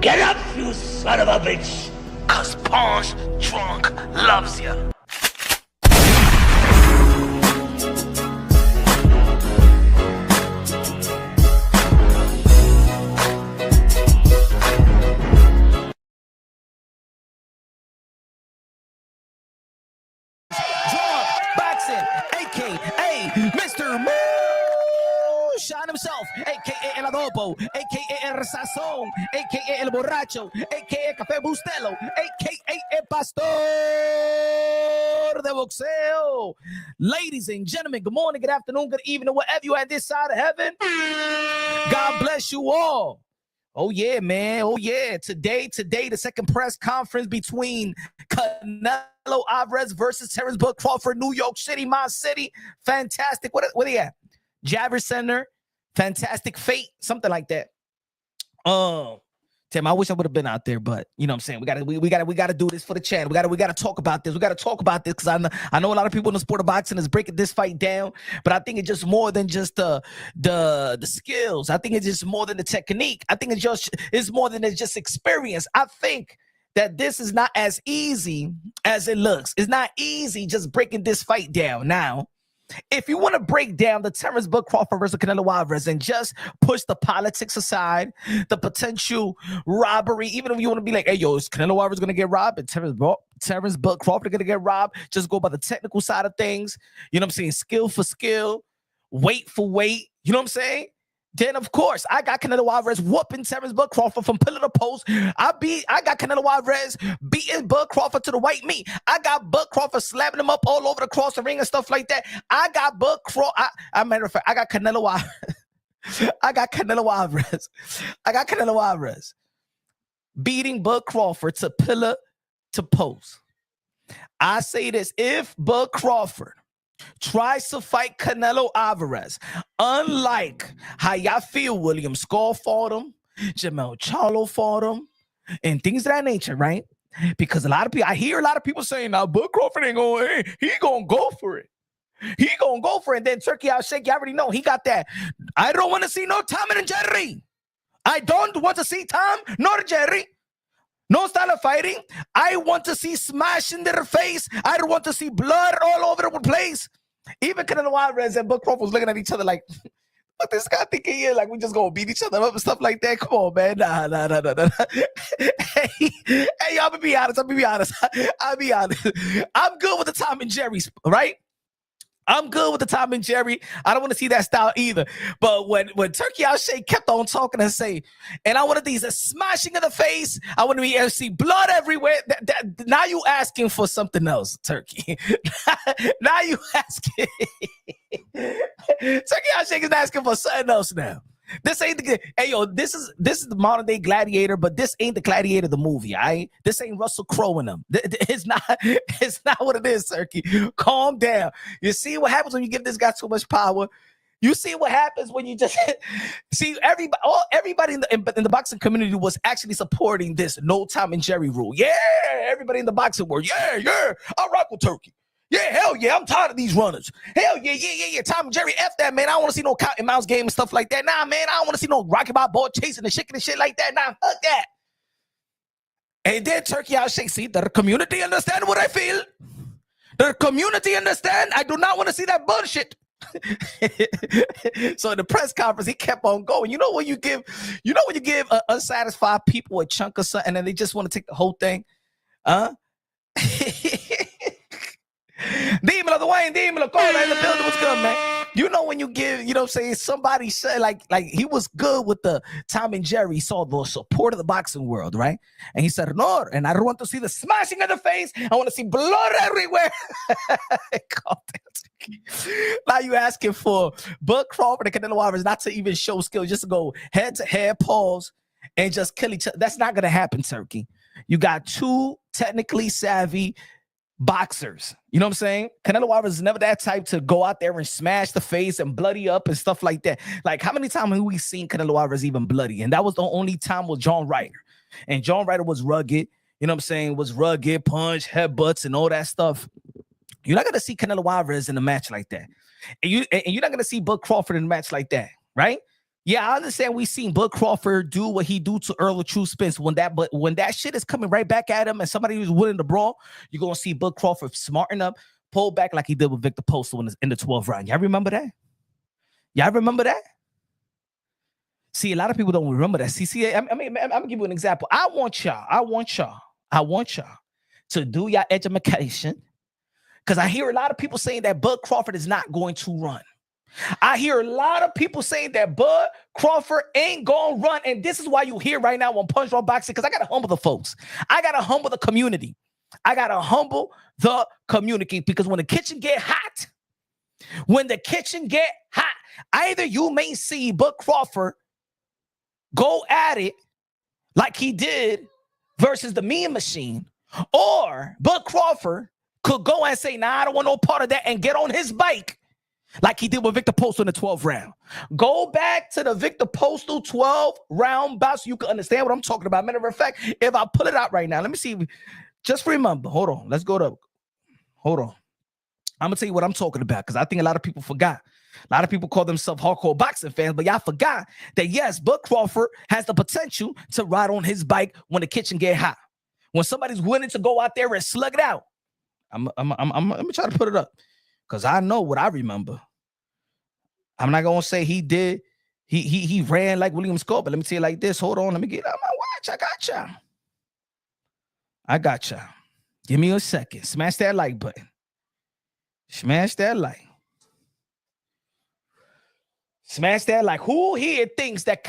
Get up, you son of a bitch! Cause Punch Drunk loves you. Boxing, aka Mr. Moonshine himself, aka El Adobo, aka El Sazón, aka El Borracho, aka Café Bustelo, aka El Pastor de Boxeo. Ladies and gentlemen, good morning, good afternoon, good evening, wherever you are this side of heaven. God bless you all. Oh yeah, man. Oh yeah. Today, the second press conference between Canelo Alvarez versus Terrence Bud Crawford, New York City, my city. Fantastic. What are they at? Javits Center. Fantastic Fate, something like that. Tim, I wish I would have been out there, but you know what I'm saying? We gotta do this for the channel. We gotta talk about this. We gotta talk about this because I know a lot of people in the sport of boxing is breaking this fight down, but I think it's just more than just the skills. I think it's just more than the technique. I think it's more than it's just experience. I think that this is not as easy as it looks. It's not easy just breaking this fight down. Now, if you want to break down the Terrence Bud Crawford versus Canelo Alvarez and just push the politics aside, the potential robbery, even if you want to be like, hey, yo, is Canelo Alvarez going to get robbed and Terrence Bud Crawford going to get robbed? Just go by the technical side of things. You know what I'm saying? Skill for skill, weight for weight. You know what I'm saying? Then, of course, I got Canelo Alvarez whooping Terrence Bud Crawford from pillar to post. I got Canelo Alvarez beating Bud Crawford to the white meat. I got Bud Crawford slapping him up all over the cross the ring and stuff like that. I got Bud Crawford. Matter of fact, I got Canelo Alvarez. I got Canelo Alvarez beating Bud Crawford to pillar to post. I say this: if Bud Crawford tries to fight Canelo Alvarez, unlike how Yafiel Williams Skull fought him, Jamel Charlo fought him, and things of that nature, right? Because I hear a lot of people saying, now Bud Crawford ain't going, he gonna go for it. He gonna go for it. And then Turkey Alalshikh, you already know he got that. I don't want to see no Tom and Jerry. I don't want to see Tom nor Jerry. No style of fighting. I want to see smash in their face. I don't want to see blood all over the place. Even Canelo Alvarez and Bud Crawford was looking at each other like, what this guy thinking here? Like, we just gonna beat each other up and stuff like that. Come on, man. Nah. Hey, y'all, I'll be honest. I'm good with the Tom and Jerry's, right? I'm good with the Tom and Jerry. I don't want to see that style either. But when Turkey Alalshikh kept on talking and say, and I wanted these smashing in the face, I want to see blood everywhere. Now you asking for something else, Turkey. Now you asking. Turkey Alalshikh is asking for something else now. This ain't the hey yo. This is the modern day Gladiator, but this ain't the Gladiator the movie. Right? This ain't Russell Crowe in them. It's not what it is, Turkey. Calm down. You see what happens when you give this guy too much power. You see what happens when you just see everybody in the boxing community was actually supporting this no Tom and Jerry rule. Yeah, everybody in the boxing world. Yeah. I rock with Turkey. Yeah, hell yeah, I'm tired of these runners. Hell yeah. Tom and Jerry, F that, man. I don't want to see no Cotton Mouse game and stuff like that. Nah, man, I don't want to see no Rocky Balboa chasing and shaking and shit like that. Nah, fuck that. And then Turkey Alalshikh, see, the community understand what I feel. The community understand. I do not want to see that bullshit. So in the press conference, he kept on going. You know when you give unsatisfied people a chunk of something and they just want to take the whole thing? Huh? Dímelo, Dwayne, dímelo, call in the building. What's good, man? You know when you give, you know what I'm saying, somebody said like he was good with the Tom and Jerry, saw the support of the boxing world, right? And he said, no, and I don't want to see the smashing in the face. I want to see blood everywhere. Now you asking for Bud Crawford and Canelo Alvarez not to even show skill, just to go head to head, pause, and just kill each other. That's not going to happen, Turkey. You got two technically savvy boxers. You know what I'm saying? Canelo Alvarez is never that type to go out there and smash the face and bloody up and stuff like that. Like, how many times have we seen Canelo Alvarez even bloody? And that was the only time with John Ryder. And John Ryder was rugged. You know what I'm saying? Was rugged, punch, headbutts, and all that stuff. You're not going to see Canelo Alvarez in a match like that. And you're not going to see Bud Crawford in a match like that, right? Yeah, I understand we seen Bud Crawford do what he do to Earl of True Spence but when that shit is coming right back at him and somebody who's willing to brawl, you're gonna see Bud Crawford smarten up, pull back like he did with Victor Postal in the 12th round. Y'all remember that? Y'all remember that? See, a lot of people don't remember that. See, I'm gonna give you an example. I want y'all to do your education because I hear a lot of people saying that Bud Crawford is not going to run. I hear a lot of people saying that Bud Crawford ain't gonna run, and this is why you hear right now on Punch Drunk Boxing, because I gotta humble the folks. I gotta humble the community. I gotta humble the community because when the kitchen get hot, either you may see Bud Crawford go at it like he did versus the Mean Machine, or Bud Crawford could go and say, "Nah, I don't want no part of that," and get on his bike like he did with Victor Postal in the 12th round. Go back to the Victor Postal 12 round bout so you can understand what I'm talking about. Matter of fact, if I pull it out right now, let me see. Just remember, hold on. Let's go to, hold on. I'm going to tell you what I'm talking about because I think a lot of people forgot. A lot of people call themselves hardcore boxing fans, but y'all forgot that, yes, Bud Crawford has the potential to ride on his bike when the kitchen get hot. When somebody's willing to go out there and slug it out. I'm going to try to put it up. Because I know what I remember. I'm not gonna say he did. He ran like William Scott, but let me tell you like this. Hold on, let me get out my watch. I got you. Give me a second. Smash that like button. Smash that like. Smash that like. Who here thinks that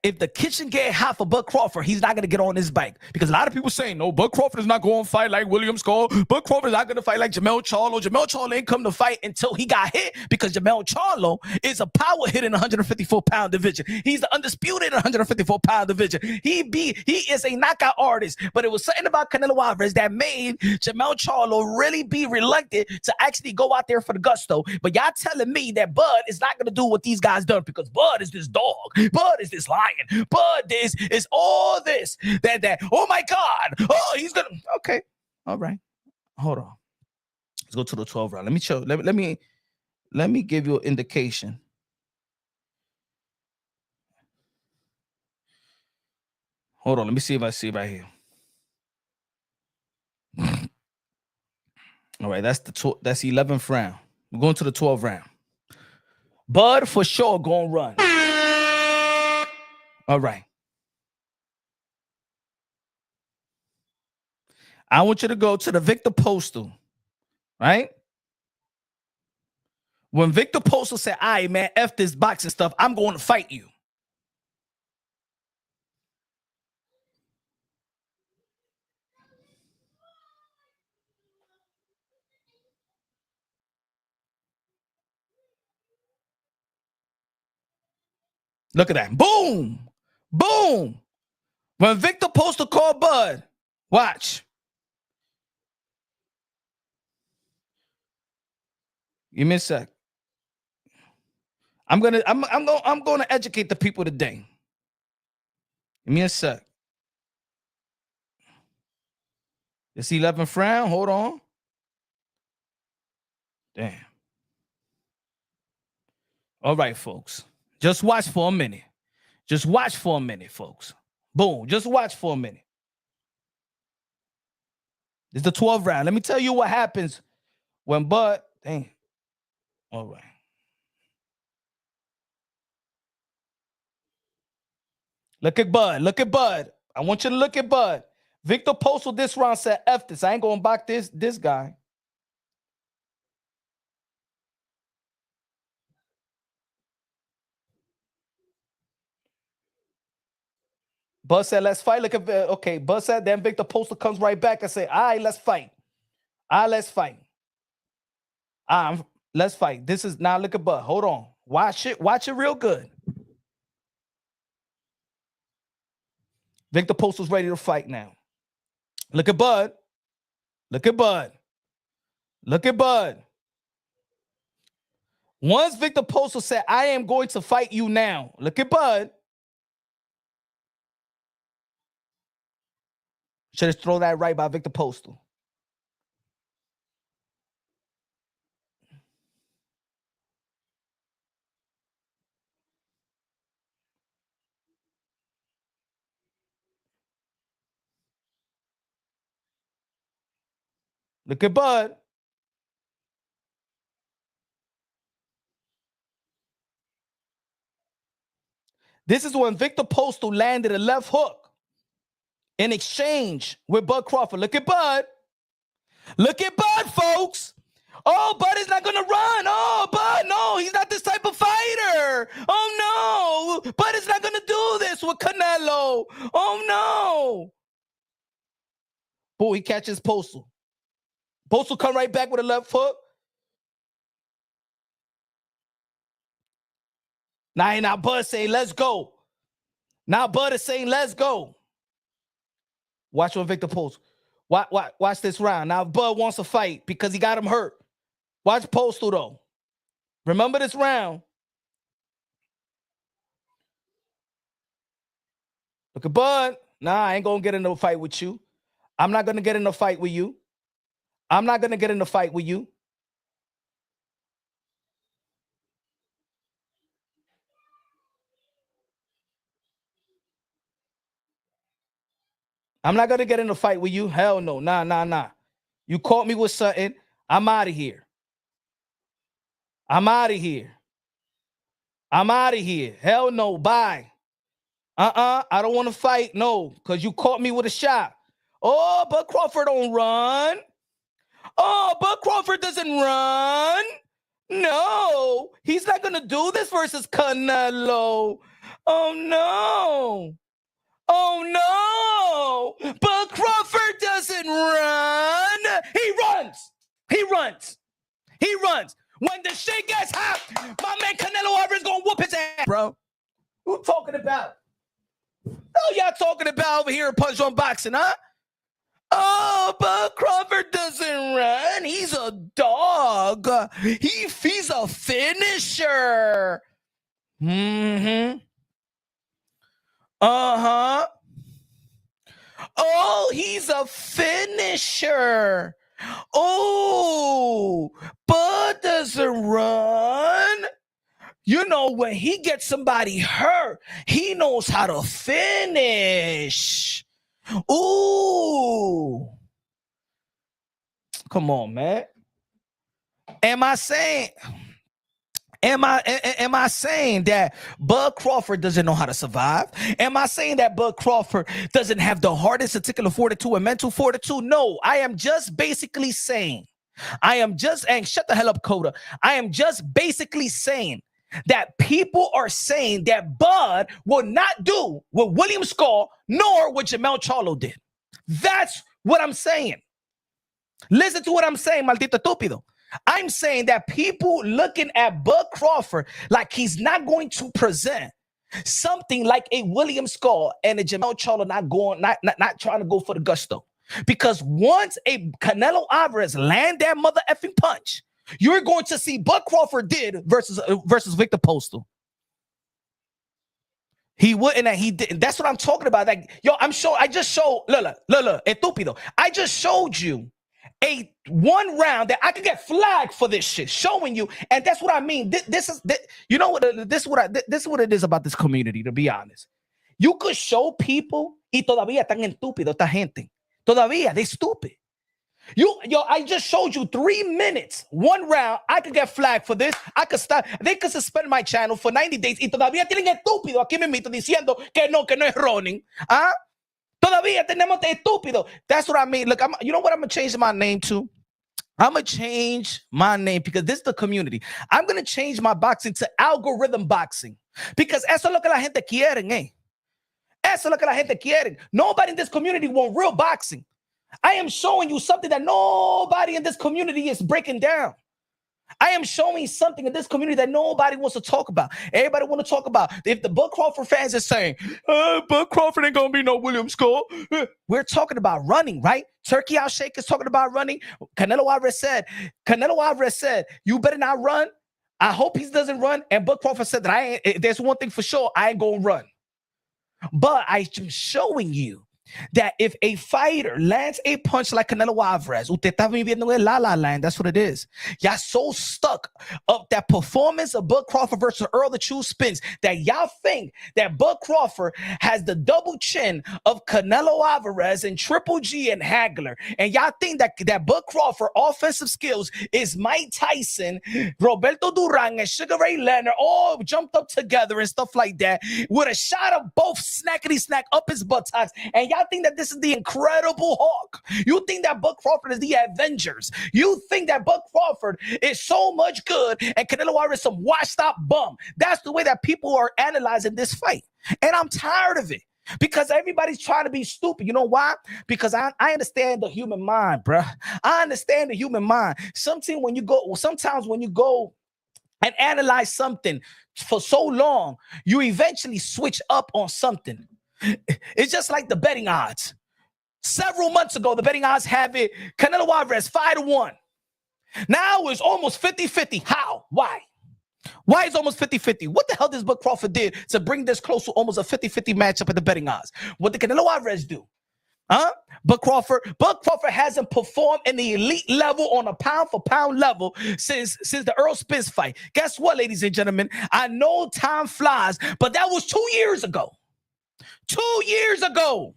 if the kitchen get hot for Bud Crawford, he's not gonna get on his bike? Because a lot of people saying no, Bud Crawford is not going to fight like William Skull. Bud Crawford is not going to fight like Jamel Charlo. Jamel Charlo ain't come to fight until he got hit because Jamel Charlo is a power hit in the 154-pound division. He's the undisputed 154-pound division. He is a knockout artist, but it was something about Canelo Alvarez that made Jamel Charlo really be reluctant to actually go out there for the gusto. But y'all telling me that Bud is not going to do what these guys done because Bud is this dog. Bud is this lion. Bud is all this. That. Oh my God. Oh, he's gonna. Okay. All right. Hold on. Let's go to the 12th round. Let me show. Let me give you an indication. Hold on. Let me see if I see right here. All right. That's the 11th round. We're going to the 12th round. Bud for sure gonna run. All right. I want you to go to the Victor Postal, right? When Victor Postal said, "All right, man, F this boxing stuff, I'm going to fight you." Look at that. Boom. Boom. When Victor Postal called Bud, watch. Give me a sec. I'm gonna educate the people today. Give me a sec. It's 11th round. Hold on. Damn. All right, folks. Just watch for a minute. Just watch for a minute, folks. Boom. Just watch for a minute. It's the 12th round. Let me tell you what happens when Bud. Damn. All right. Look at Bud. Look at Bud. I want you to look at Bud. Victor Postal this round said, "F this. I ain't gonna back this guy." Bud said, "Let's fight." Look at okay. Bud said, then Victor Postal comes right back and say, "All right, let's fight. All right, let's fight. Let's fight." This is now. Look at Bud. Hold on. Watch it. Watch it real good. Victor Postal's ready to fight now. Look at Bud. Look at Bud. Look at Bud. Once Victor Postal said, "I am going to fight you now." Look at Bud. Should have thrown that right by Victor Postal. Look at Bud. This is when Victor Postal landed a left hook in exchange with Bud Crawford. Look at Bud. Look at Bud, folks. Oh, Bud is not going to run. Oh, Bud, no, he's not this type of fighter. Oh, no. Bud is not going to do this with Canelo. Oh, no. Boy, he catches Postal. Postal come right back with a left hook. Now Bud saying, let's go. Now Bud is saying, let's go. Watch what Victor Postal. Watch this round. Now Bud wants to fight because he got him hurt. Watch Postal, though. Remember this round. Look at Bud. Nah, I ain't going to get into a fight with you. I'm not going to get in a fight with you. I'm not going to get in a fight with you. I'm not going to get in a fight with you. Hell no. Nah. You caught me with something. I'm out of here. I'm out of here. I'm out of here. Hell no. Bye. I don't want to fight. No, because you caught me with a shot. Oh, Bud Crawford don't run. Oh, Bud Crawford doesn't run. No, he's not going to do this versus Canelo. Oh, no. Oh, no. Bud Crawford doesn't run. He runs. He runs. He runs. When the shit gets hot, my man Canelo Alvarez going to whoop his ass, bro. Who talking about? Oh, y'all talking about over here in Punch on Boxing, huh? Oh, Bud Crawford doesn't run. He's a dog. He's a finisher. Mm-hmm. Uh-huh. Oh, he's a finisher. Oh, Bud doesn't run. You know, when he gets somebody hurt, he knows how to finish. Ooh. Come on, man. Am I saying that Bud Crawford doesn't know how to survive? Am I saying that Bud Crawford doesn't have the hardest articular fortitude and mental fortitude? No, I am just basically saying, and shut the hell up, Coda. I am just basically saying that people are saying that Bud will not do what William Skull nor what Jamel Charlo did. That's what I'm saying. Listen to what I'm saying, maldito estúpido. I'm saying that people looking at Bud Crawford like he's not going to present something like a William Skull and a Jamel Charlo not trying to go for the gusto. Because once a Canelo Alvarez land that mother effing punch, you're going to see Bud Crawford did versus Victor Postal. He wouldn't, and he didn't. That's what I'm talking about. Like, I just showed, estúpido. I just showed you a one round that I could get flagged for this shit, showing you, and that's what I mean. This is what it is about this community, to be honest. You could show people y todavía están estúpidos esta gente. Todavía, they stupid. I just showed you 3 minutes, one round. I could get flagged for this. I could stop. They could suspend my channel for 90 days. Y todavía tienen estúpido aquí mismo diciendo que no es running. ¿Ah? Todavía tenemos estúpido. That's what I mean. Look, you know what I'm going to change my name to? I'm going to change my name because this is the community. I'm going to change my boxing to algorithm boxing because eso es lo que la gente quieren, eh? Eso es lo que la gente quieren. Nobody in this community want real boxing. I am showing you something that nobody in this community is breaking down. I am showing something in this community that nobody wants to talk about. Everybody want to talk about. If the Bud Crawford fans are saying, Bud Crawford ain't going to be no William Skull. We're talking about running, right? Turkey Alalshikh is talking about running. Canelo Alvarez said, you better not run. I hope he doesn't run. And Bud Crawford said that there's one thing for sure, I ain't going to run. But I'm showing you that if a fighter lands a punch like Canelo Alvarez, usted está viviendo en La La Land. That's what it is. Y'all so stuck up that performance of Bud Crawford versus Earl the True Spence that y'all think that Bud Crawford has the double chin of Canelo Alvarez and Triple G and Hagler. And y'all think that Bud Crawford offensive skills is Mike Tyson, Roberto Duran, and Sugar Ray Leonard all jumped up together and stuff like that with a shot of both snackety snack up his buttocks. And y'all think that this is the Incredible Hulk. You think that Bud Crawford is the Avengers. You think that Bud Crawford is so much good and Canelo Alvarez is some washed up bum. That's the way that people are analyzing this fight. And I'm tired of it. Because everybody's trying to be stupid. You know why? Because I understand the human mind, bruh. I understand the human mind. Sometimes when you go and analyze something for so long, you eventually switch up on something. It's just like the betting odds. Several months ago, the betting odds have it Canelo Alvarez 5-1. Now it's almost 50-50. How? Why? Why is almost 50-50? What the hell does Bud Crawford did to bring this close to almost a 50-50 matchup at the betting odds? What did Canelo Alvarez do? Bud Crawford hasn't performed in the elite level on a pound for pound level since the Earl Spence fight. Guess what, ladies and gentlemen? I know time flies, but that was 2 years ago. 2 years ago.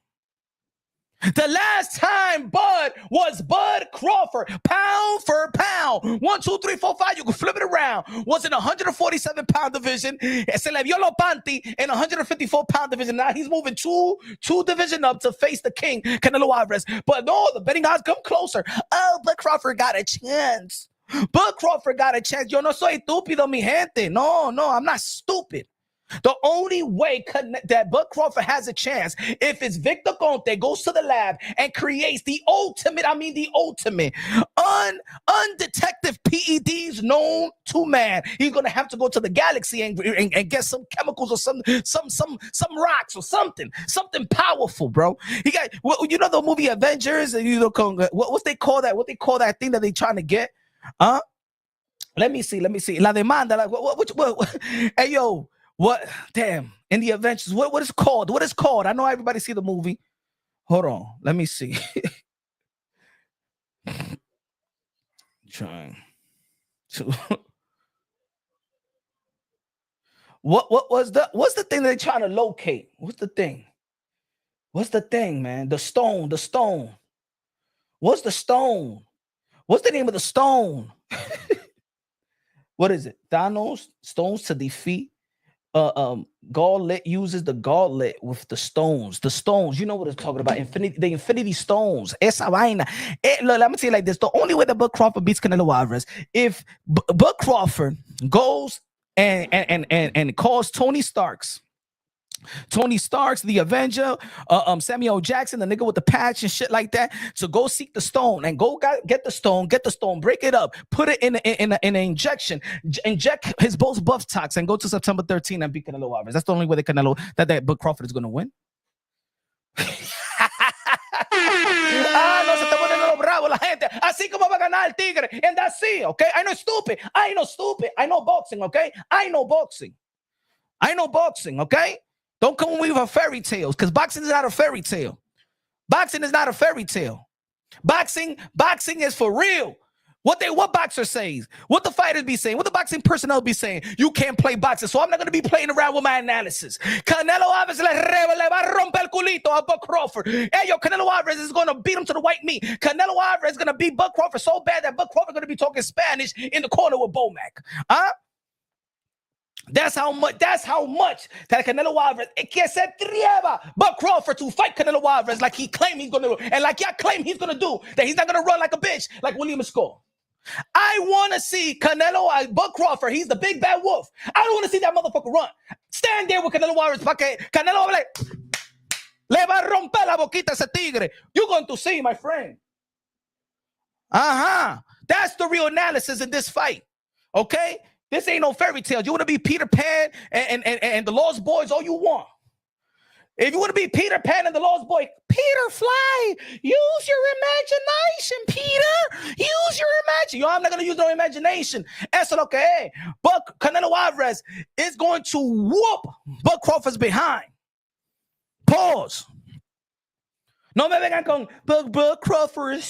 The last time Bud was Bud Crawford, pound for pound. 1, 2, 3, 4, 5. You can flip it around. Was in 147-pound division. Se le vio lo panty in 154-pound division. Now he's moving two division up to face the king, Canelo Alvarez. But no, the betting odds come closer. Oh, Bud Crawford got a chance. Bud Crawford got a chance. Yo no soy estúpido, mi gente. No, I'm not stupid. The only way that Bud Crawford has a chance if it's Victor Conte goes to the lab and creates the ultimate undetected PEDs known to man. He's gonna have to go to the galaxy and get some chemicals or some rocks or something powerful, bro. He got the movie Avengers. What they call that? What they call that thing that they trying to get? Let me see. La demanda. Like what? Hey yo. What? Damn. In the Avengers, what is called? What is called? I know everybody see the movie. Hold on. Let me see. Trying to. What's the thing they're trying to locate? What's the thing? What's the thing, man? The stone. What's the stone? What's the name of the stone? What is it? Thanos stones to defeat. Gauntlet uses the gauntlet with the stones. The stones, you know what it's talking about. The Infinity Stones. Esa vaina. Look, let me tell you like this. The only way that Bud Crawford beats Canelo Alvarez, if Bud Crawford goes and calls Tony Starks, the Avenger, Samuel Jackson, the nigga with the patch and shit like that, to go seek the stone and go get the stone, break it up, put it in an injection, inject his both buttocks, and go to September 13 and beat Canelo Alvarez. That's the only way that Bud Crawford is going to win. No se está poniendo bravo la gente. Así como va a ganar el tigre. And that's it, okay? I know stupid. I know boxing, okay? I know boxing, okay? Don't come with a fairy tales, because boxing is not a fairy tale. Boxing is for real. What boxer says, what the fighters be saying, what the boxing personnel be saying. You can't play boxing, so I'm not going to be playing around with my analysis. Canelo Alvarez le va a romper el culito a Bud Crawford. Hey, yo, Canelo Alvarez is going to beat him to the white meat. Canelo Alvarez is going to beat Bud Crawford so bad that Bud Crawford is going to be talking Spanish in the corner with Bomac. That's how much that Canelo Alvarez que se atreva Bud Crawford to fight Canelo Alvarez like he claimed he's gonna do, and like y'all claim he's gonna do, that he's not gonna run like a bitch like William Score. I want to see Bud Crawford. He's the big bad wolf. I don't want to see that motherfucker run. Stand there with Canelo Alvarez. Canelo like le va a romper la boquita ese tigre. You're going to see, my friend. That's the real analysis in this fight. Okay. This ain't no fairy tales. You want to be Peter Pan and the Lost Boys all you want. If you want to be Peter Pan and the Lost Boy, Peter Fly, use your imagination, Peter. Use your imagination. Yo, I'm not going to use no imagination. Eso lo que es. But Canelo Alvarez is going to whoop Bud Crawford's behind. Pause. No me vengan con Bud Crawford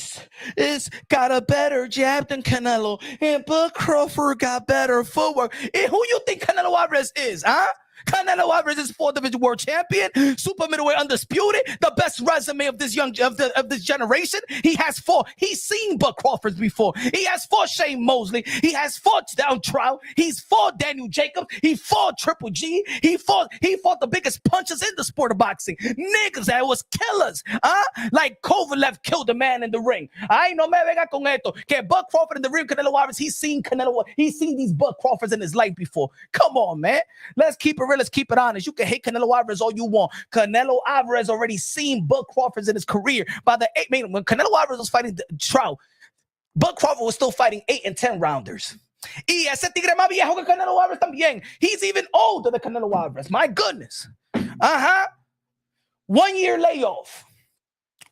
is got a better jab than Canelo, and Bud Crawford got better footwork. And who you think Canelo Alvarez is, huh? Canelo Alvarez is 4th division world champion, super middleweight undisputed, the best resume of this this generation. He has 4. He's seen Bud Crawford before. He has 4 Shane Mosley. He has 4 down Trout. He's 4 Daniel Jacobs. He fought Triple G. He fought the biggest punches in the sport of boxing. Niggas that was killers, like Kovalev killed a man in the ring. I no me venga con esto. Que Bud Crawford in the ring, Canelo Alvarez. He's seen these Bud Crawfords in his life before. Come on, man. Let's keep it real. Let's keep it honest. You can hate Canelo Alvarez all you want. Canelo Alvarez already seen Bud Crawford in his career. By the 8, when Canelo Alvarez was fighting Trout, Bud Crawford was still fighting 8 and 10 rounders. Y ese tigre más viejo que Canelo Alvarez también. He's even older than Canelo Alvarez. My goodness. 1 year layoff.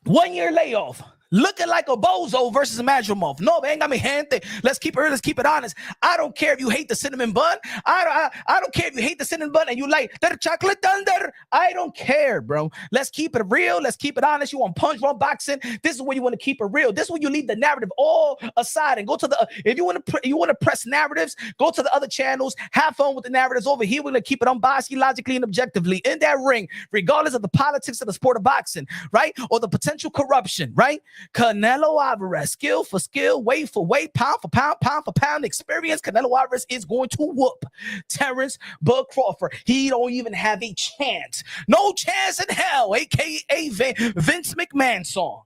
1 year layoff. Looking like a bozo versus Madrimov. No, venga, mi gente. Let's keep it real. Let's keep it honest. I don't care if you hate the cinnamon bun. I don't care if you hate the cinnamon bun and you like that chocolate thunder. I don't care, bro. Let's keep it real. Let's keep it honest. You want punch, run boxing. This is where you want to keep it real. This is where you leave the narrative all aside and go to the. If you want to press narratives, go to the other channels. Have fun with the narratives over here. We're gonna keep it unbiased, logically, and objectively in that ring, regardless of the politics of the sport of boxing, right, or the potential corruption, right. Canelo Alvarez, skill for skill, weight for weight, pound for pound experience. Canelo Alvarez is going to whoop Terrence Bud Crawford. He don't even have a chance. No chance in hell, a.k.a. Vince McMahon song.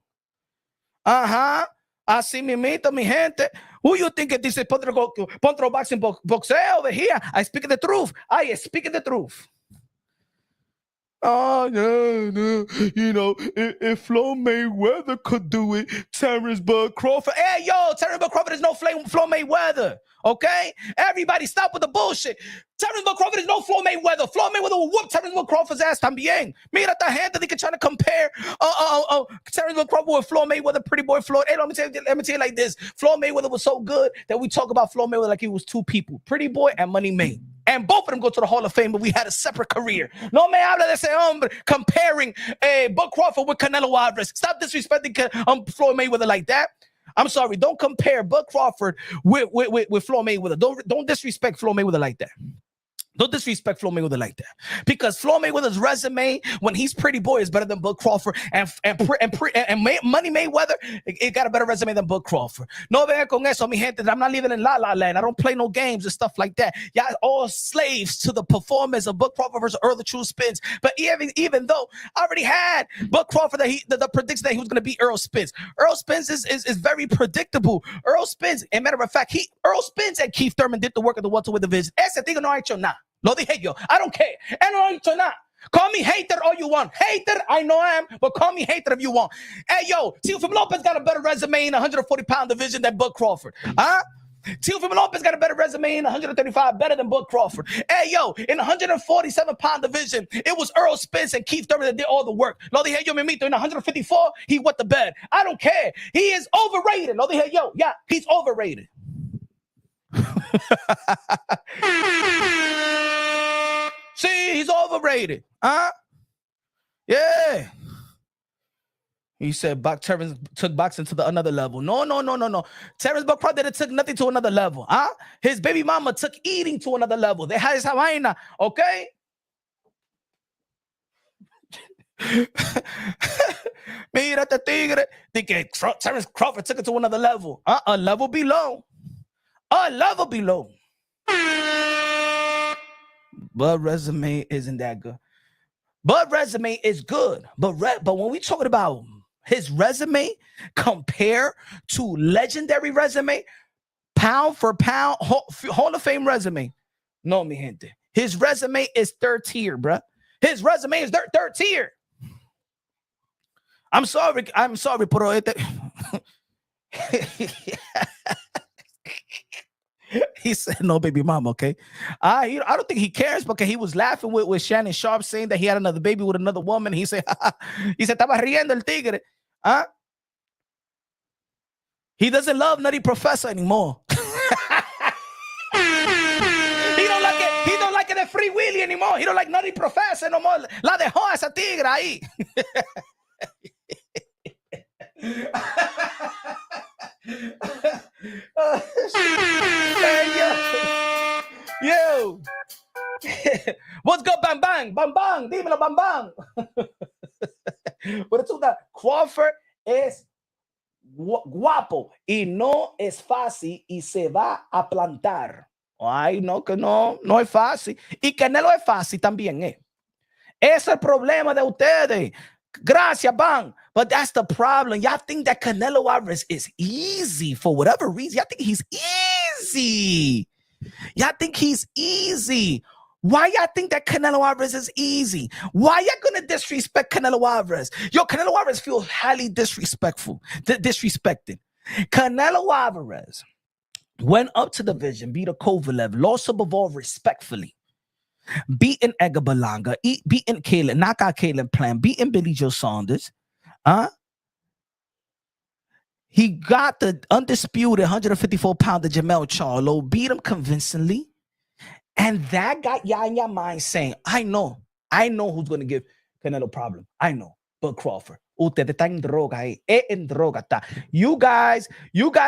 Así mimito, mi gente. Who you think it is? Pontro boxing boxeo over here. I speak the truth. I speak the truth. Oh, no. You know, if Flo Mayweather could do it, Terrence Bud Crawford. Hey, yo, Terrence Bud Crawford is no Flo Mayweather. Okay? Everybody stop with the bullshit. Terrence Bud Crawford is no Flo Mayweather. Flo Mayweather will whoop Terrence Bud Crawford's ass también. Mira esta gente que trying to compare Terrence Bud Crawford with Flo Mayweather, pretty boy Floyd. Hey, let me tell you like this. Flo Mayweather was so good that we talk about Flo Mayweather like he was 2 people. Pretty boy and Money May. And both of them go to the Hall of Fame, but we had a separate career. No me habla de ese hombre comparing Bud Crawford with Canelo Alvarez. Stop disrespecting Floyd Mayweather like that. I'm sorry. Don't compare Bud Crawford with Floyd Mayweather. Don't disrespect Floyd Mayweather like that. Don't disrespect Flo Mayweather like that, because Flo Mayweather's resume when he's pretty boy is better than Bud Crawford, and Money Mayweather it got a better resume than Bud Crawford. No venga con eso, mi gente. I'm not living in La La Land. I don't play no games and stuff like that. Y'all all slaves to the performance of Bud Crawford versus Earl the True Spence. But even though I already had Bud Crawford the prediction that he was going to beat Earl Spence. Earl Spence is very predictable. Earl Spence, as a matter of fact, Earl Spence and Keith Thurman did the work of the welterweight division. Ese tigre no ha hecho nada. Lo dije yo. I don't care. And no hecho nada. Call me hater all you want. Hater, I know I am, but call me hater if you want. Hey, yo, Teofimo Lopez got a better resume in the 140-pound division than Bud Crawford. Teofimo Lopez got a better resume in 135, better than Bud Crawford. Hey, yo, in the 147-pound division, it was Earl Spence and Keith Thurman that did all the work. Lo dije yo, mimito. In 154, he wet the bed. I don't care. He is overrated. Lo dije yo. Yeah, he's overrated. See, he's overrated. Yeah. He said Terrence took boxing to another level. No. Terrence Bud Crawford took nothing to another level. His baby mama took eating to another level. They had esa vaina, okay? Mira este tigre. Terrence Crawford took it to another level. A level below. A level below. Bud resume isn't that good. Bud resume is good, but when we talking about his resume compare to legendary resume, pound for pound, Hall of Fame resume, no, mi gente. His resume is 3rd tier, bruh. His resume is 3rd tier. I'm sorry, pero he said no baby mama, okay? I don't think he cares because he was laughing with Shannon Sharp saying that he had another baby with another woman. He said, estaba riendo el tigre. He doesn't love Nutty Professor anymore. He don't like it de Free Willy anymore. He don't like Nutty Professor no more. La dejó esa tigre ahí. Bambang, dímelo, Bambang. But resulta, Crawford es guapo y no es fácil y se va a plantar. Ay, no, que no es fácil. Y Canelo es fácil también, Ese es el problema de ustedes. Gracias, Bang. But that's the problem. Y'all think that Canelo Alvarez is easy for whatever reason. Y'all think he's easy. Y'all think he's easy. Why y'all think that Canelo Alvarez is easy? Why y'all gonna disrespect Canelo Alvarez? Yo, Canelo Alvarez feels highly disrespectful, disrespected. Canelo Alvarez went up to the division, beat a Kovalev, lost to Bivol respectfully, beating Edgar Berlanga, beating Caleb, knock out Caleb Plant, beating Billy Joe Saunders. He got the undisputed 154-pounder Jermell Charlo, beat him convincingly. And that got y'all in your mind saying, I know who's going to give Canelo a problem. I know, Bud Crawford. Ustedes están en droga ahí. En droga está. You guys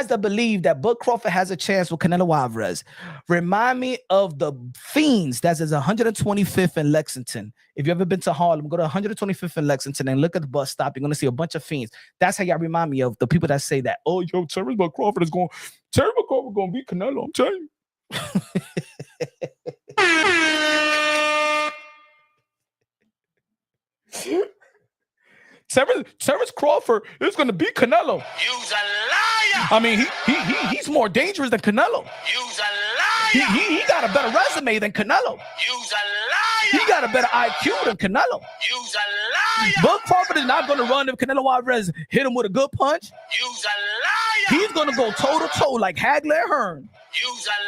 that believe that Bud Crawford has a chance with Canelo Alvarez, remind me of the Fiends that's at 125th in Lexington. If you ever been to Harlem, go to 125th in Lexington and look at the bus stop. You're going to see a bunch of Fiends. That's how y'all remind me of the people that say that, oh, yo, Terrence Bud Crawford going to beat Canelo. I'm telling you. Terrence Crawford is going to beat Canelo. You's a liar. I mean, he's more dangerous than Canelo. You's a liar. He got a better resume than Canelo. You's a liar. He got a better IQ than Canelo. You's a liar. Bud Crawford is not going to run if Canelo Alvarez hit him with a good punch. You's a liar. He's going to go toe to toe like Hagler and Hearn. You's a liar.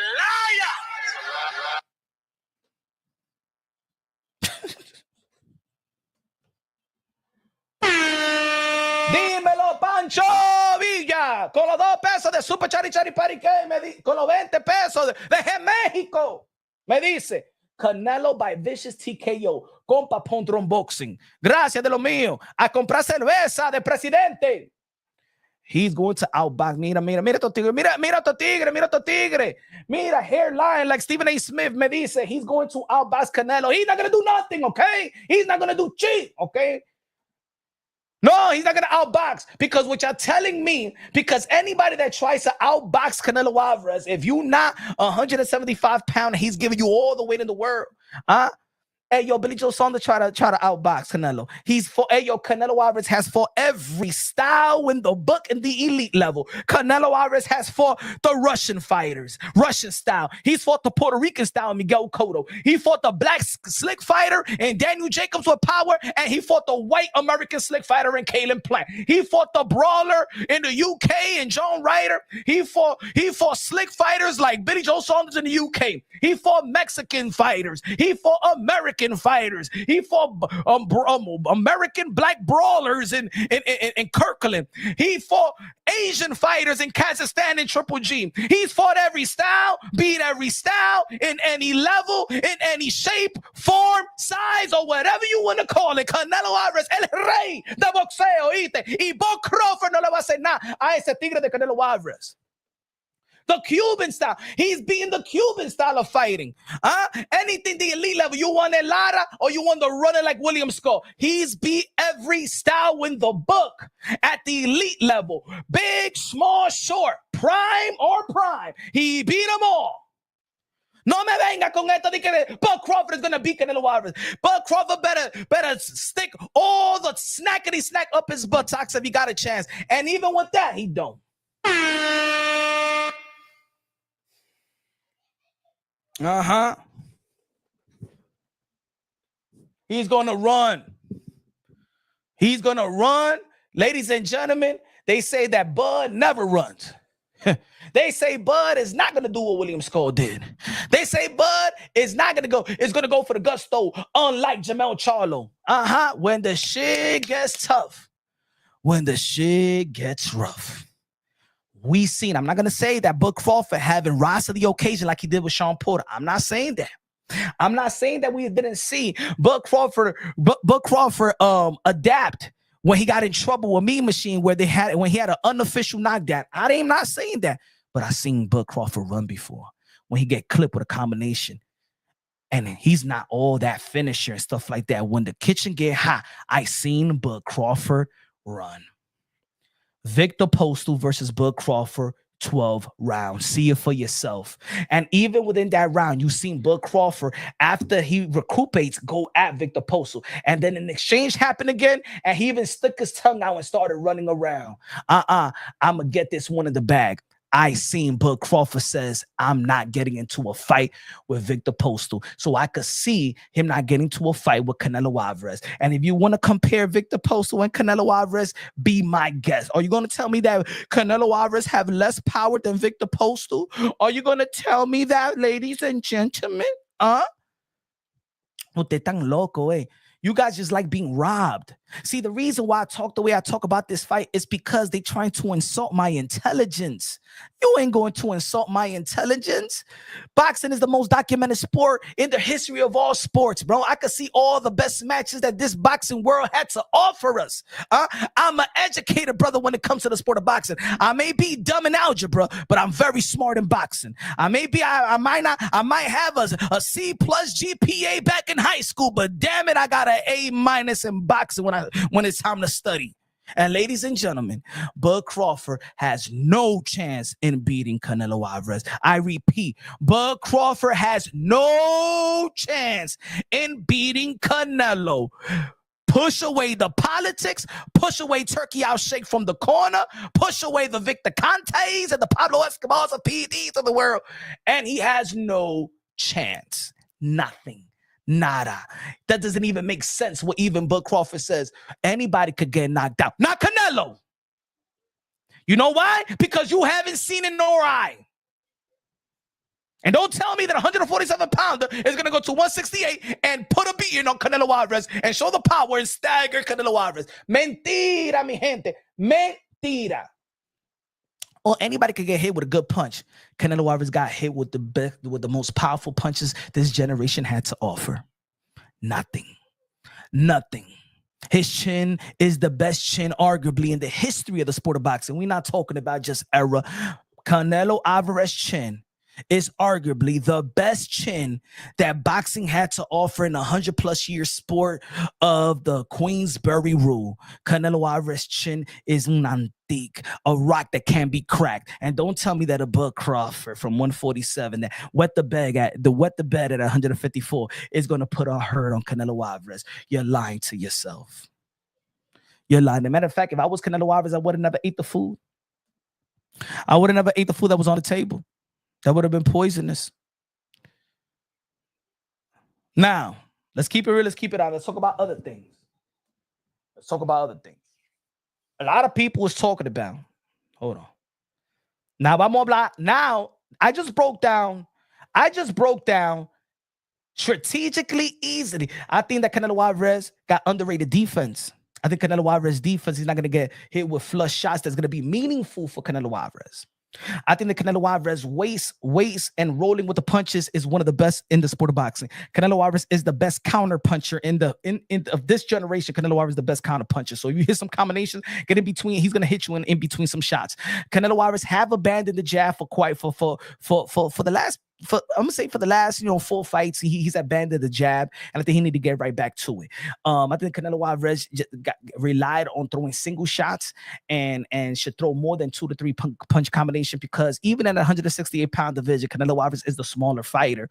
Dímelo, Pancho Villa, con los 2 pesos de Super Chari Chari Parique, con los 20 pesos de México. Me dice, Canelo by Vicious TKO, compa Pondron Boxing. Gracias de lo mío. A comprar cerveza de presidente. He's going to outbox. Mira estos tigres. Mira estos tigres. Mira, hairline like Stephen A. Smith me dice, he's going to outbox Canelo. He's not going to do nothing, okay? He's not going to do shit, okay? No, he's not going to outbox, because what y'all telling me, because anybody that tries to outbox Canelo Alvarez, if you're not 175 pounds, he's giving you all the weight in the world. Hey, yo, Billy Joe Saunders try to outbox Canelo. Canelo Alvarez has fought every style in the book in the elite level. Canelo Alvarez has fought the Russian fighters, Russian style. He's fought the Puerto Rican style, Miguel Cotto. He fought the black slick fighter and Daniel Jacobs with power, and he fought the white American slick fighter in Caleb Plant. He fought the brawler in the UK and John Ryder. He fought slick fighters like Billy Joe Saunders in the UK. He fought Mexican fighters. He fought American fighters. He fought American black brawlers in Kirkland. He fought Asian fighters in Kazakhstan and Triple G. He's fought every style, beat every style, in any level, in any shape, form, size, or whatever you want to call it. Canelo Alvarez, el rey de boxeo, ¿oíste? Y Bud Crawford no le va a hacer nada a ese tigre de Canelo Alvarez. The Cuban style. He's beating the Cuban style of fighting. Anything the elite level. You want El Lara or you want the runner like William Skull. He's beat every style in the book at the elite level. Big, small, short, prime or prime. He beat them all. No me venga con esto de que Bud Crawford is going to beat Canelo Alvarez. Bud Crawford better stick all the snackety snack up his buttocks if he got a chance. And even with that, he don't. He's going to run. He's going to run. Ladies and gentlemen, they say that Bud never runs. They say Bud is not going to do what William Skull did. They say Bud is not going to go. It's going to go for the gusto, unlike Jermell Charlo. When the shit gets tough, when the shit gets rough. We seen, I'm not going to say that Bud Crawford having rise to the occasion like he did with Sean Porter. I'm not saying that. I'm not saying that we didn't see Bud Crawford adapt when he got in trouble with Mean Machine, when he had an unofficial knockdown. I am not saying that, but I seen Bud Crawford run before when he get clipped with a combination and he's not all that finisher and stuff like that. When the kitchen get hot, I seen Bud Crawford run. Victor Postal versus Bud Crawford, 12 rounds. See it for yourself. And even within that round, you seen Bud Crawford, after he recuperates, go at Victor Postal. And then an exchange happened again, and he even stuck his tongue out and started running around. I'm going to get this one in the bag. I seen Bud Crawford says, I'm not getting into a fight with Victor Postal. So I could see him not getting to a fight with Canelo Alvarez. And if you want to compare Victor Postal and Canelo Alvarez, be my guest. Are you going to tell me that Canelo Alvarez have less power than Victor Postal? Are you going to tell me that, ladies and gentlemen? Usted tan loco, eh? You guys just like being robbed. See, the reason why I talk the way I talk about this fight is because they trying to insult my intelligence. You ain't going to insult my intelligence. Boxing is the most documented sport in the history of all sports, bro. I could see all the best matches that this boxing world had to offer us. I'm an educated brother when it comes to the sport of boxing. I may be dumb in algebra, but I'm very smart in boxing. I might have a C plus GPA back in high school, but damn it, I got an A minus in boxing when it's time to study. And ladies and gentlemen, Bud Crawford has no chance in beating Canelo Alvarez. I repeat, Bud Crawford has no chance in beating Canelo. Push away the politics, push away Turkey Alalshikh from the corner, push away the Victor Contes and the Pablo Escobars of PEDs of the world, and he has no chance. Nothing. Nada. That doesn't even make sense. What even Bud Crawford says, anybody could get knocked out. Not Canelo. You know why? Because you haven't seen it nor I. And don't tell me that 147-pounder is going to go to 168 and put a beating on Canelo Alvarez and show the power and stagger Canelo Alvarez. Mentira, mi gente. Mentira. Or anybody could get hit with a good punch. Canelo Alvarez got hit with the most powerful punches this generation had to offer. Nothing. His chin is the best chin, arguably, in the history of the sport of boxing. We're not talking about just era. Canelo Alvarez chin is arguably the best chin that boxing had to offer in a 100+ year sport of the Queensberry rule. Canelo Alvarez chin is un antique, a rock that can be cracked. And don't tell me that a Bud Crawford from 147 that wet the bed at 154 is going to put a hurt on Canelo Alvarez. You're lying to yourself. You're lying. As a matter of fact, if I was Canelo Alvarez, I would have never ate the food. I would have never ate the food that was on the table. That would have been poisonous. Now, let's keep it real. Let's keep it out. Let's talk about other things. A lot of people was talking about. Hold on. Now, I just broke down strategically easily. I think that Canelo Alvarez got underrated defense. I think Canelo Alvarez defense, he's not going to get hit with flush shots that's going to be meaningful for Canelo Alvarez. I think the Canelo Alvarez waist and rolling with the punches is one of the best in the sport of boxing. Canelo Alvarez is the best counter puncher in of this generation. Canelo Alvarez is the best counter puncher. So if you hit some combinations, get in between, he's gonna hit you in between some shots. Canelo Alvarez have abandoned the jab for the last. I'm gonna say for the last 4 fights, he's abandoned the jab, and I think he need to get right back to it. I think Canelo Alvarez relied on throwing single shots and should throw more than 2 to 3 punch combination, because even at 168-pound division, Canelo Alvarez is the smaller fighter.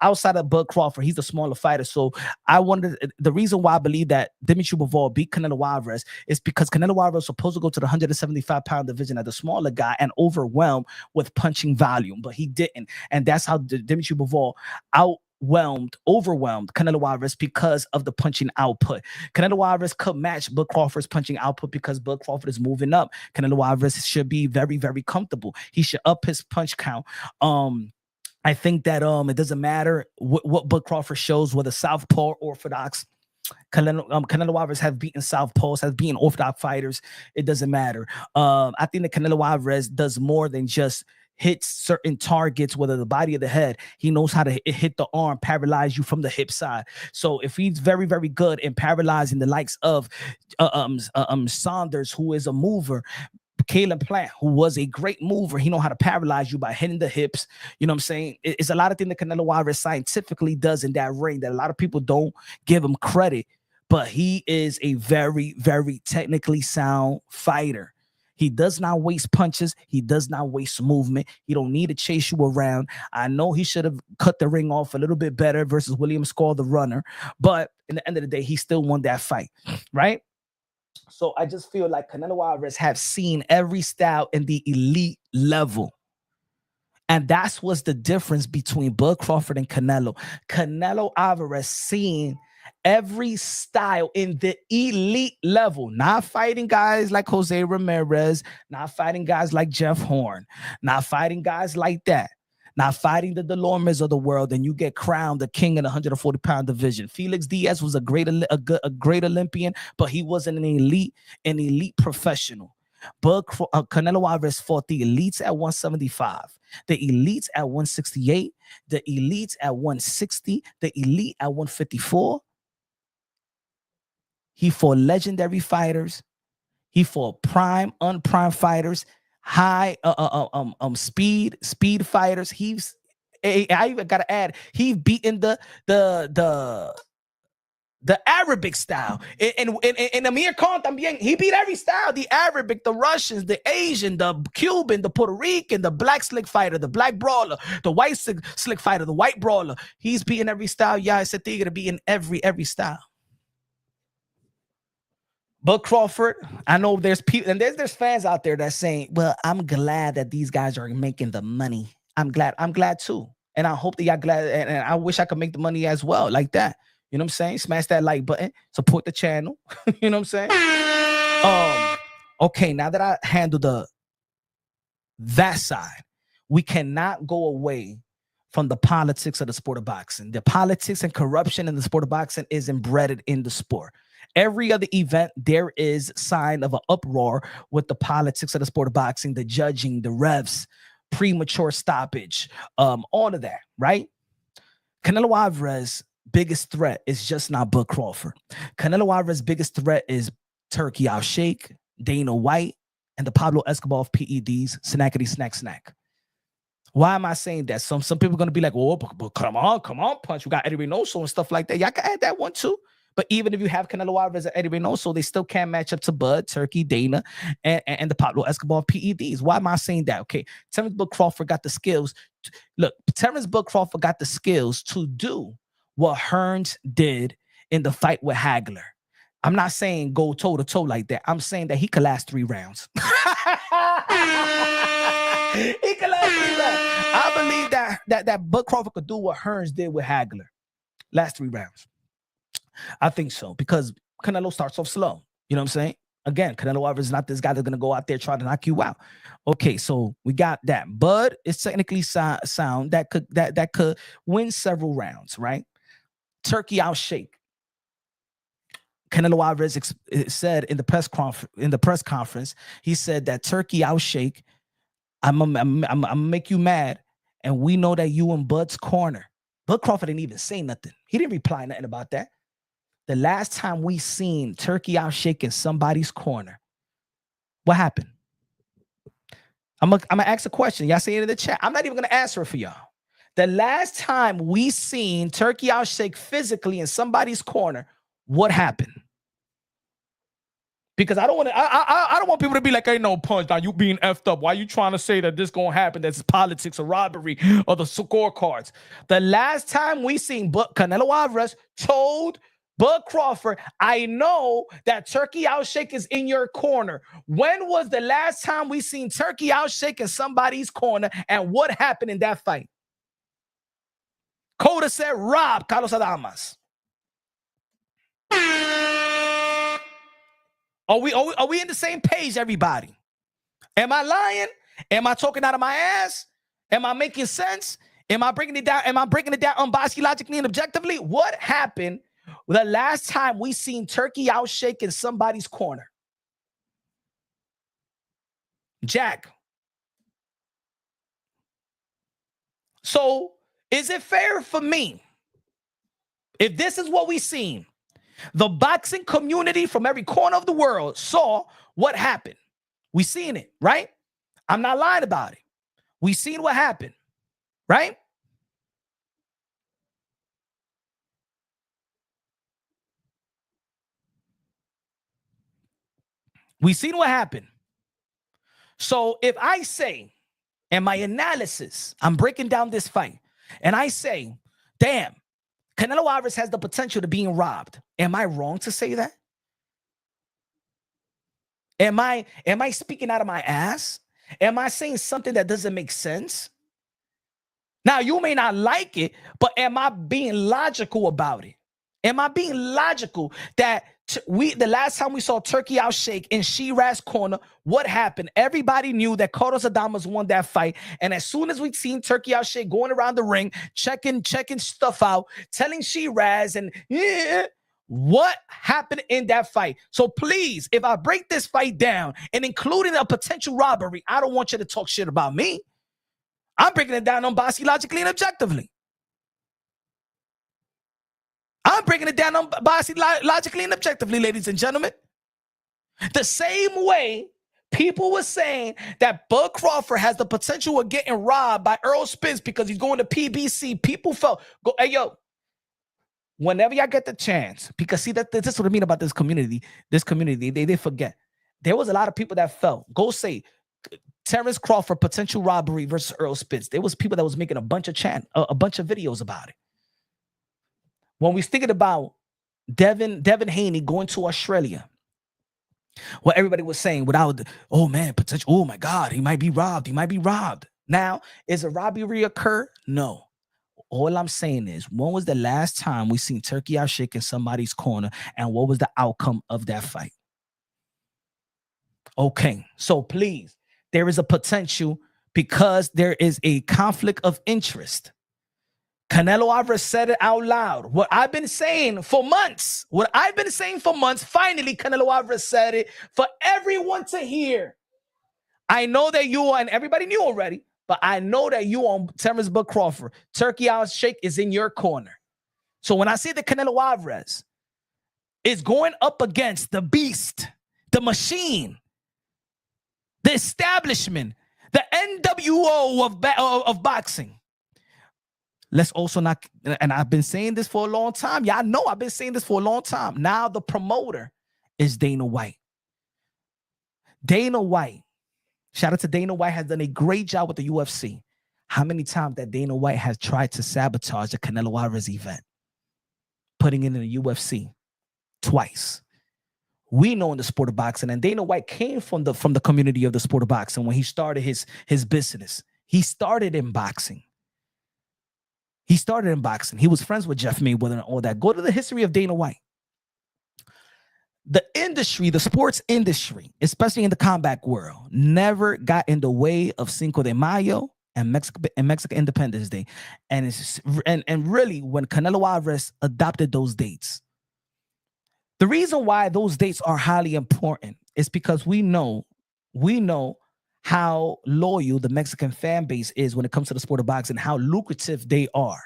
Outside of Bud Crawford, he's the smaller fighter. So I wonder, the reason why I believe that Dimitri Bivol beat Canelo Alvarez is because Canelo Alvarez was supposed to go to the 175-pound division as the smaller guy and overwhelm with punching volume, but he didn't. And that's how Dimitri Bivol overwhelmed Canelo Alvarez because of the punching output. Canelo Alvarez could match Bud Crawford's punching output because Bud Crawford is moving up. Canelo Alvarez should be very, very comfortable. He should up his punch count. I think that it doesn't matter what Bud Crawford shows, whether southpaw or orthodox. Canelo Alvarez have beaten southpaws, has beaten orthodox fighters. It doesn't matter. I think that Canelo Alvarez does more than just hit certain targets, whether the body or the head. He knows how to hit the arm, paralyze you from the hip side. So if he's very, very good in paralyzing the likes of Saunders, who is a mover, Caleb Plant, who was a great mover. He know how to paralyze you by hitting the hips. You know what I'm saying? It's a lot of things that Canelo Alvarez scientifically does in that ring that a lot of people don't give him credit. But he is a very, very technically sound fighter. He does not waste punches. He does not waste movement. He don't need to chase you around. I know he should have cut the ring off a little bit better versus William Score, the runner. But in the end of the day, he still won that fight, right? So I just feel like Canelo Alvarez have seen every style in the elite level. And that's what's the difference between Bud Crawford and Canelo. Canelo Alvarez seen every style in the elite level, not fighting guys like Jose Ramirez, not fighting guys like Jeff Horn, not fighting guys like that, not fighting the Delormes of the world, and you get crowned the king in the 140-pound division. Felix Diaz was a great Olympian, but he wasn't an elite professional. But Canelo Alvarez fought the elites at 175, the elites at 168, the elites at 160, the elite at 154. He fought legendary fighters. He fought prime, unprime fighters, high speed fighters. I even gotta add, he's beaten the Arabic style. And Amir Khan también, he beat every style. The Arabic, the Russians, the Asian, the Cuban, the Puerto Rican, the black slick fighter, the black brawler, the white slick fighter, the white brawler. He's beating every style. Yeah, ese tigre beating every style. But Crawford, I know there's people and there's fans out there that's saying, well, I'm glad that these guys are making the money. I'm glad too. And I hope that y'all glad, and I wish I could make the money as well, like that. You know what I'm saying? Smash that like button, support the channel. You know what I'm saying? Okay, now that I handled that side, we cannot go away from the politics of the sport of boxing. The politics and corruption in the sport of boxing is embedded in the sport. Every other event, there is sign of an uproar with the politics of the sport of boxing, the judging, the refs, premature stoppage, all of that, right? Canelo Alvarez biggest threat is just not Bud Crawford. Canelo Alvarez's biggest threat is Turkey Alalshikh, Dana White, and the Pablo Escobar of PEDs, snackety snack. Why am I saying that? Some people are going to be like, well, but come on, Punch. We got Eddie Reynoso and stuff like that. Y'all can add that one too. But even if you have Canelo Alvarez and Eddie Reynoso, they still can't match up to Bud, Turkey, Dana, and the Pablo Escobar PEDs. Why am I saying that? Okay, Terrence Bud Crawford got the skills. Look, Terrence Bud Crawford got the skills to do what Hearns did in the fight with Hagler. I'm not saying go toe-to-toe like that. I'm saying that he could last 3 rounds. He could last 3 rounds. I believe that Bud Crawford could do what Hearns did with Hagler. Last 3 rounds. I think so, because Canelo starts off slow. You know what I'm saying? Again, Canelo Alvarez is not this guy that's going to go out there trying to knock you out. Okay, so we got that. Bud is technically sound that could win several rounds, right? Turkey Alalshikh. Canelo Alvarez said in the press conference, he said that Turkey Alalshikh, I'm gonna make you mad, and we know that you in Bud's corner. Bud Crawford didn't even say nothing. He didn't reply nothing about that. The last time we seen Turkey Alalshikh in somebody's corner, what happened? I'm gonna ask a question. Y'all say it in the chat. I'm not even gonna answer it for y'all. The last time we seen Turkey Alalshikh physically in somebody's corner, what happened? Because I don't want people to be like, "Ain't no Punch, now you being effed up. Why you trying to say that this gonna happen? That's politics or robbery or the scorecards." The last time we seen Canelo Alvarez told Bud Crawford, I know that Turkey Alalshikh is in your corner. When was the last time we seen Turkey Alalshikh in somebody's corner, and what happened in that fight? Coda said, Rob Carlos Adamas. Are we in the same page, everybody? Am I lying? Am I talking out of my ass? Am I making sense? Am I breaking it down? Am I breaking it down unbiasedly, logically, and objectively? What happened the last time we seen Turkey Alalshikh in somebody's corner? Jack. So is it fair for me, if this is what we seen, the boxing community from every corner of the world saw what happened? We seen it, right? I'm not lying about it. We seen what happened, right? We seen what happened. So if I say, in my analysis, I'm breaking down this fight, and I say, damn, Canelo Alvarez has the potential to being robbed. Am I wrong to say that? Am I speaking out of my ass? Am I saying something that doesn't make sense? Now, you may not like it, but am I being logical about it? Am I being logical that the last time we saw Turkey Alalshikh in Shiraz's corner, what happened? Everybody knew that Carlos Adames won that fight. And as soon as we seen Turkey Alalshikh going around the ring, checking stuff out, telling Shiraz and what happened in that fight? So please, if I break this fight down and including a potential robbery, I don't want you to talk shit about me. I'm breaking it down on bossy logically and objectively. I'm breaking it down on bossy logically and objectively, ladies and gentlemen. The same way people were saying that Bud Crawford has the potential of getting robbed by Earl Spence because he's going to PBC. People felt, hey, yo, whenever y'all get the chance, because see, this is what I mean about this community. They forget. There was a lot of people that felt, go say, Terrence Crawford potential robbery versus Earl Spence. There was people that was making a bunch of videos about it. When we thinking about Devin Haney going to Australia, what everybody was saying without, oh man, potential, oh my God, he might be robbed. Now, is a robbery occur? No. All I'm saying is, when was the last time we seen Turkey Alalshikh in somebody's corner, and what was the outcome of that fight? Okay, so please, there is a potential because there is a conflict of interest. Canelo Alvarez said it out loud. What I've been saying for months, finally Canelo Alvarez said it for everyone to hear. I know that you are, and everybody knew already, but I know that you on Terrence Bud Crawford. Turkey Alalshikh is in your corner. So when I say that Canelo Alvarez is going up against the beast, the machine, the establishment, the NWO of boxing. Let's also not, and I've been saying this for a long time. Y'all know I've been saying this for a long time. Now the promoter is Dana White. Dana White, shout out to Dana White, has done a great job with the UFC. How many times that Dana White has tried to sabotage the Canelo Alvarez event, putting it in the UFC? Twice. We know in the sport of boxing, and Dana White came from the community of the sport of boxing when he started his business. He started in boxing. He was friends with Jeff Mayweather and all that. Go to the history of Dana White. The industry, the sports industry, especially in the combat world, never got in the way of Cinco de Mayo and Mexican Independence Day. And really, when Canelo Alvarez adopted those dates, the reason why those dates are highly important is because we know how loyal the Mexican fan base is when it comes to the sport of boxing, how lucrative they are.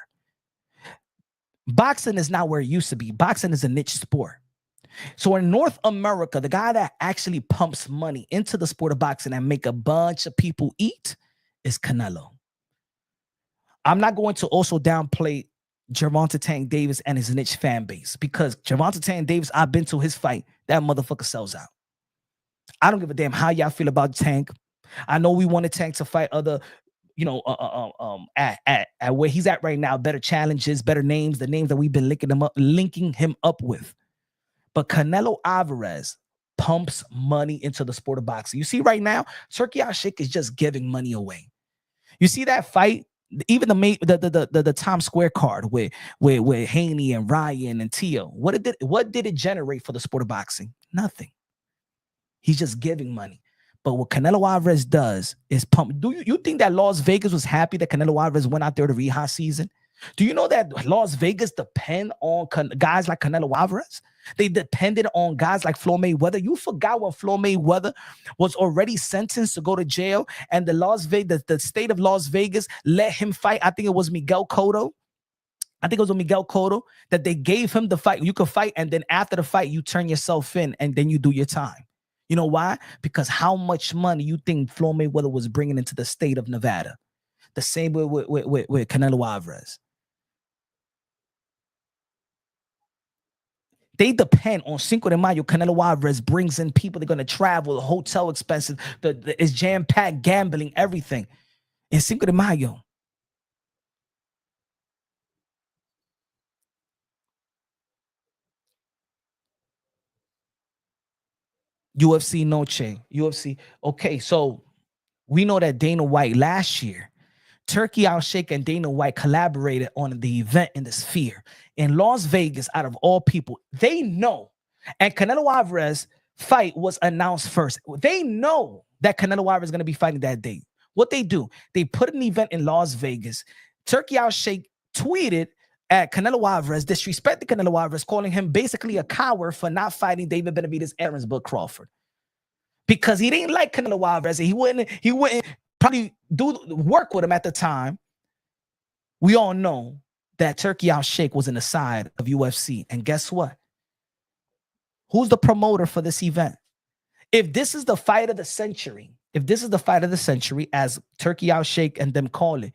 Boxing is not where it used to be. Boxing is a niche sport. So in North America, the guy that actually pumps money into the sport of boxing and make a bunch of people eat is Canelo. I'm not going to also downplay Gervonta Tank Davis and his niche fan base, because Gervonta Tank Davis, I've been to his fight. That motherfucker sells out. I don't give a damn how y'all feel about Tank. I know we wanted Tank to fight other, at where he's at right now, better challenges, better names, the names that we've been linking him up with. But Canelo Alvarez pumps money into the sport of boxing. You see right now, Turkey Alalshikh is just giving money away. You see that fight, even the Times Square card with Haney and Ryan and Tio. What did it generate for the sport of boxing? Nothing. He's just giving money. But what Canelo Alvarez does is pump. Do you think that Las Vegas was happy that Canelo Alvarez went out there to Reha season? Do you know that Las Vegas depend on guys like Canelo Alvarez? They depended on guys like Floyd Mayweather. You forgot when Floyd Mayweather was already sentenced to go to jail, and the state of Las Vegas let him fight. I think it was Miguel Cotto. That they gave him the fight. You could fight, and then after the fight, you turn yourself in, and then you do your time. You know why? Because how much money you think Floyd Mayweather was bringing into the state of Nevada? The same way with Canelo Alvarez. They depend on Cinco de Mayo. Canelo Alvarez brings in people. They're going to travel, hotel expenses. It's jam-packed gambling, everything. In Cinco de Mayo. UFC Noche. UFC. Okay, so we know that Dana White last year, Turkey Alalshikh and Dana White collaborated on the event in the Sphere in Las Vegas. Out of all people, they know, and Canelo Alvarez fight was announced first. They know that Canelo Alvarez is going to be fighting that day. What they do, they put an event in Las Vegas. Turkey Alalshikh tweeted at Canelo Alvarez, disrespecting Canelo Alvarez, calling him basically a coward for not fighting David Benavidez, Aaron's Book Crawford, because he didn't like Canelo Alvarez. He wouldn't probably do work with him at the time. We all know that Turkey Alalshikh was in the side of UFC. And guess what? Who's the promoter for this event? If this is the fight of the century, as Turkey Alalshikh and them call it,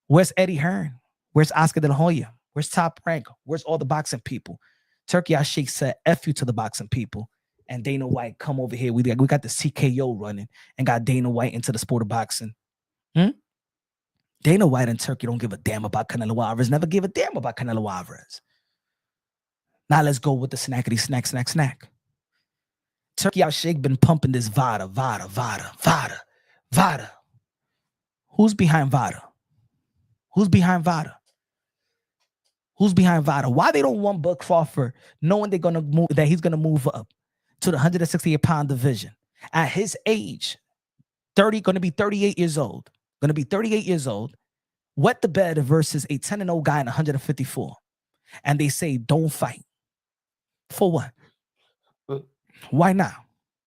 where's Eddie Hearn? Where's Oscar De La Hoya? Where's Top Rank? Where's all the boxing people? Turkey Alalshikh said, F you to the boxing people. And Dana White, come over here. We got the CKO running and got Dana White into the sport of boxing. Dana White and Turkey don't give a damn about Canelo Alvarez. Never give a damn about Canelo Alvarez. Now let's go with the snackety snack. Turkey Alalshikh been pumping this Vada. Who's behind Vada? Why they don't want Bud Crawford, knowing they're gonna move, that he's gonna move up to the 168-pound division at his age, gonna be 38 years old. Wet the bed versus a 10-0 guy in 154, and they say don't fight. For what? Why not?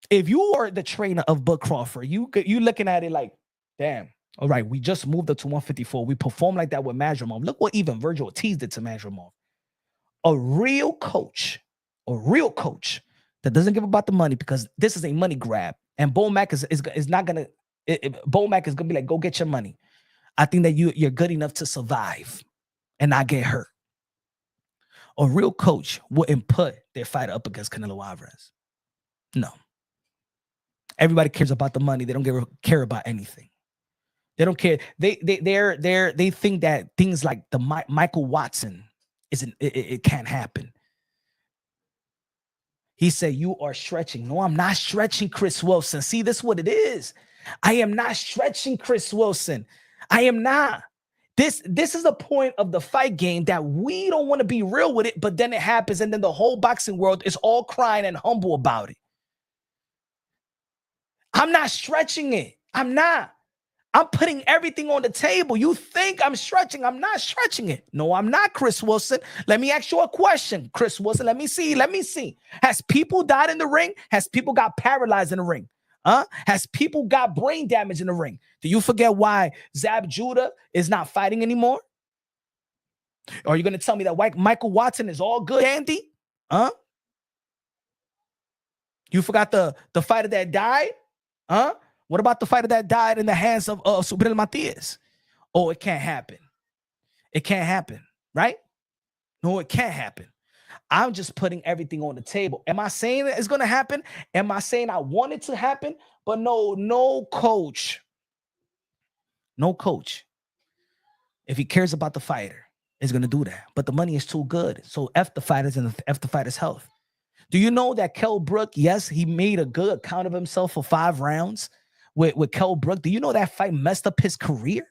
If you are the trainer of Bud Crawford, you looking at it like, damn. All right, we just moved up to 154. We performed like that with Madrimov. Look what even Virgil Ortiz did to Madrimov. A real coach that doesn't give about the money, because this is a money grab. And Bo Mack is not gonna. Bo Mack is gonna be like, go get your money. I think that you're good enough to survive and not get hurt. A real coach wouldn't put their fighter up against Canelo Alvarez. No. Everybody cares about the money. They don't care about anything. They don't care. They think that things like the Michael Watson it can't happen. He said, you are stretching. No, I'm not stretching, Chris Wilson. See, this is what it is. I am not stretching, Chris Wilson. I am not. This is the point of the fight game, that we don't want to be real with it, but then it happens, and then the whole boxing world is all crying and humble about it. I'm not stretching it. I'm not. I'm putting everything on the table. You think I'm stretching. I'm not stretching it. No, I'm not, Chris Wilson. Let me ask you a question, Chris Wilson. Let me see. Has people died in the ring? Has people got paralyzed in the ring? Has people got brain damage in the ring? Do you forget why Zab Judah is not fighting anymore? Or are you going to tell me that Michael Watson is all good, Andy? You forgot the fighter that died? What about the fighter that died in the hands of Subriel Matias? Oh, it can't happen. It can't happen, right? No, it can't happen. I'm just putting everything on the table. Am I saying that it's going to happen? Am I saying I want it to happen? But no coach. No coach, if he cares about the fighter, is going to do that. But the money is too good. So F the fighters and F the fighters' health. Do you know that Kell Brook, yes, he made a good account of himself for 5 rounds with Kell Brook? Do you know that fight messed up his career?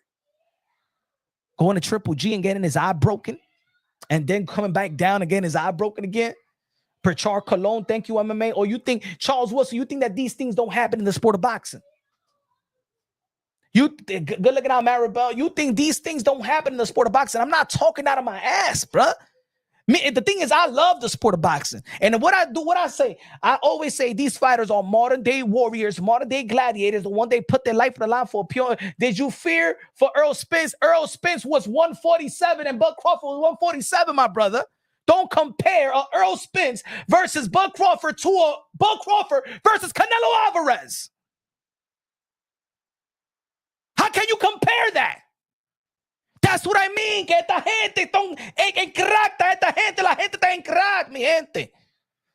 Going to Triple G and getting his eye broken, and then coming back down again, his eye broken again. Perchar Cologne, thank you, MMA. Or you think, Charles Wilson, you think that these things don't happen in the sport of boxing? Good looking out, Maribel. You think these things don't happen in the sport of boxing? I'm not talking out of my ass, bruh. The thing is, I love the sport of boxing. And what I say, I always say these fighters are modern day warriors, modern day gladiators, the one they put their life on the line for pure. Did you fear for Earl Spence? Earl Spence was 147 and Bud Crawford was 147, my brother. don't compare a Earl Spence versus Bud Crawford to a Bud Crawford versus Canelo Alvarez. How can you compare that? That's what I mean, que esta gente están en crack, esta gente, la gente está en crack, mi gente.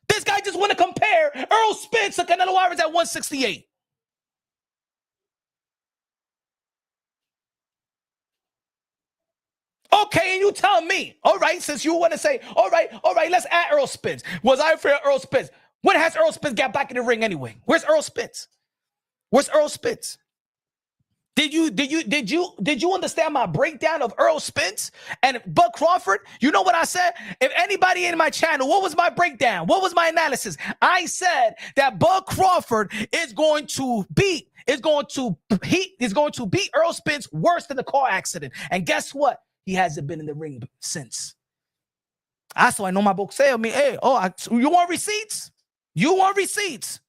This guy just want to compare Earl Spence to Canelo Alvarez at 168. Okay, and you tell me, all right, since you want to say, all right, let's add Earl Spence. Was I for Earl Spence? When has Earl Spence got back in the ring anyway? Where's Earl Spence? Where's Earl Spence? Did you understand my breakdown of Earl Spence and Bud Crawford? You know what I said? If anybody in my channel, what was my breakdown? What was my analysis? I said that Bud Crawford is going to beat Earl Spence worse than the car accident. And guess what? He hasn't been in the ring since. So I know my boxeo. Me, hey, you want receipts? You want receipts?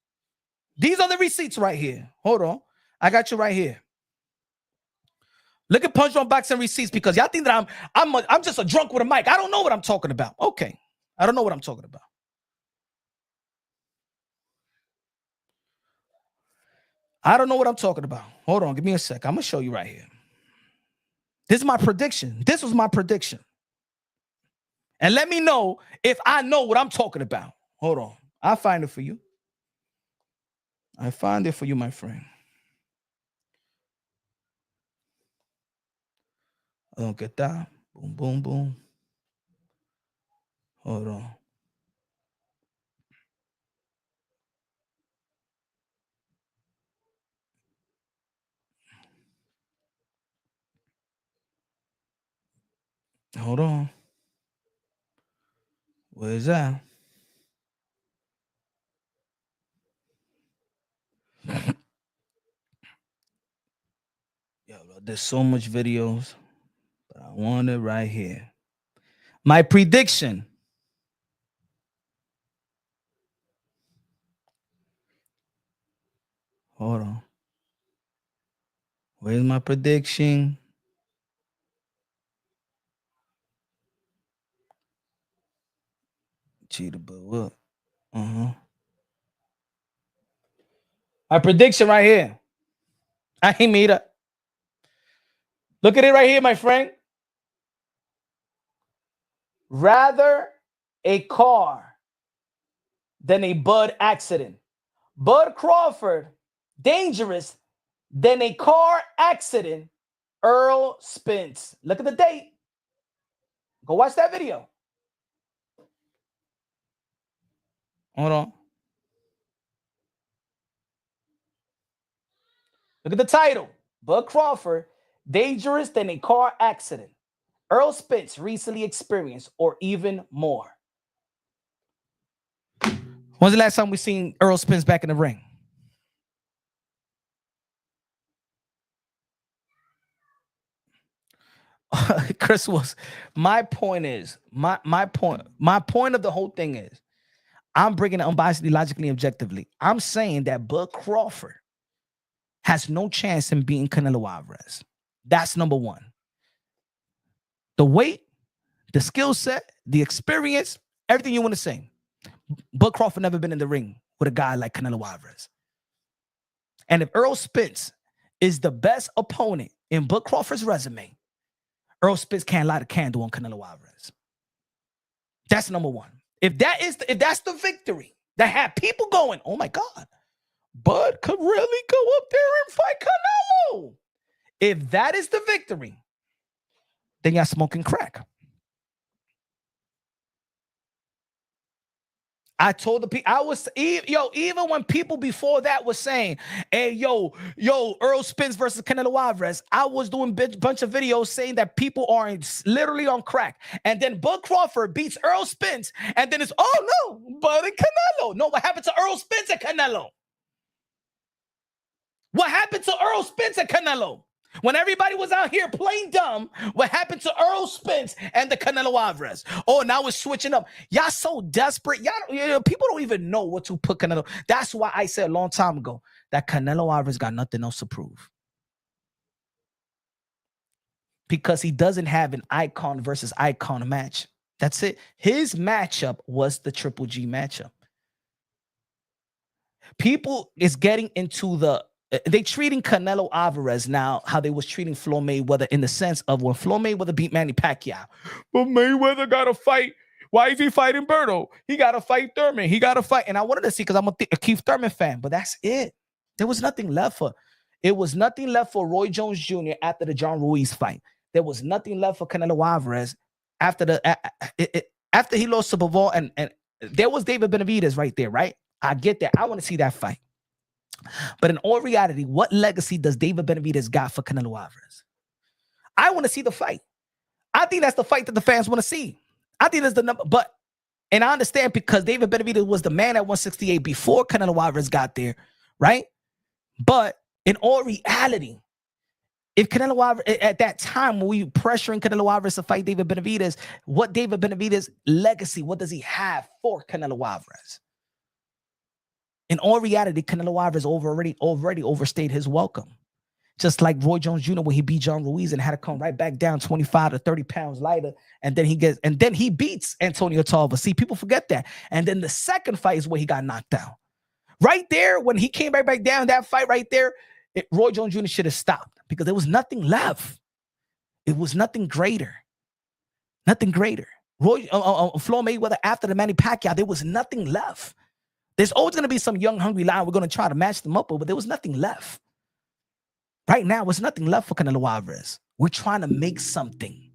These are the receipts right here. Hold on, I got you right here. Look at Punch Drunk Boxing receipts, because y'all think that I'm just a drunk with a mic. I don't know what I'm talking about. Okay, I don't know what I'm talking about. I don't know what I'm talking about. Hold on, give me a sec. I'm gonna show you right here. This is my prediction. This was my prediction. And let me know if I know what I'm talking about. Hold on, I'll find it for you. I find it for you, my friend. I don't get that. Boom, boom, boom. Hold on. Hold on. Where is that? Yo, there's so much videos, but I want it right here. My prediction. Hold on. Where's my prediction? Cheetah, but what? My prediction right here. I ain't made up. Look at it right here, my friend. Rather a car than a Bud accident. Bud Crawford, dangerous than a car accident. Earl Spence. Look at the date. Go watch that video. Hold on. Look at the title. Bud Crawford, dangerous than a car accident. Earl Spence recently experienced, or even more. When's the last time we seen Earl Spence back in the ring? Chris was, my point is, my point of the whole thing is, I'm bringing it unbiasedly, logically, objectively. I'm saying that Bud Crawford has no chance in beating Canelo Alvarez. That's number one. The weight, the skill set, the experience, everything you want to say. Bud Crawford never been in the ring with a guy like Canelo Alvarez. And if Earl Spence is the best opponent in Bud Crawford's resume, Earl Spence can't light a candle on Canelo Alvarez. That's number one. If that's the victory that had people going, oh my God, Bud could really go up there and fight Canelo. If that is the victory, then you're smoking crack. I told the people, even when people before that was saying, hey, Earl Spence versus Canelo Alvarez, I was doing a bunch of videos saying that people are literally on crack. And then Bud Crawford beats Earl Spence, and then it's, oh no, Bud and Canelo. No, what happened to Earl Spence and Canelo? What happened to Earl Spence and Canelo? When everybody was out here playing dumb, what happened to Earl Spence and the Canelo Alvarez? Oh, now it's switching up. Y'all so desperate. People don't even know what to put Canelo. That's why I said a long time ago that Canelo Alvarez got nothing else to prove. Because he doesn't have an icon versus icon match. That's it. His matchup was the Triple G matchup. People is getting into they treating Canelo Alvarez now how they was treating Floyd Mayweather, in the sense of when Floyd Mayweather beat Manny Pacquiao. But Mayweather got to fight. Why is he fighting Berto? He got to fight Thurman. He got to fight. And I wanted to see, because I'm a Keith Thurman fan, but that's it. There was nothing left for. It was nothing left for Roy Jones Jr. after the John Ruiz fight. There was nothing left for Canelo Alvarez after after he lost to Bivol, and there was David Benavidez right there, right? I get that. I want to see that fight. But in all reality, what legacy does David Benavidez got for Canelo Alvarez? I want to see the fight. I think that's the fight that the fans want to see. I think that's the number. And I understand, because David Benavidez was the man at 168 before Canelo Alvarez got there, right? But in all reality, if Canelo Alvarez, at that time when we were pressuring Canelo Alvarez to fight David Benavidez, what David Benavidez legacy, what does he have for Canelo Alvarez? In all reality, Canelo Alvarez already overstayed his welcome. Just like Roy Jones Jr. when he beat John Ruiz and had to come right back down 25 to 30 pounds lighter, and then he beats Antonio Tarver. See, people forget that. And then the second fight is where he got knocked down. Right there, when he came right back down, that fight right there, Roy Jones Jr. should have stopped, because there was nothing left. It was nothing greater. Nothing greater. Floyd Mayweather after the Manny Pacquiao, there was nothing left. There's always going to be some young, hungry lion we're going to try to match them up with, but there was nothing left. Right now, there's nothing left for Canelo Alvarez. We're trying to make something.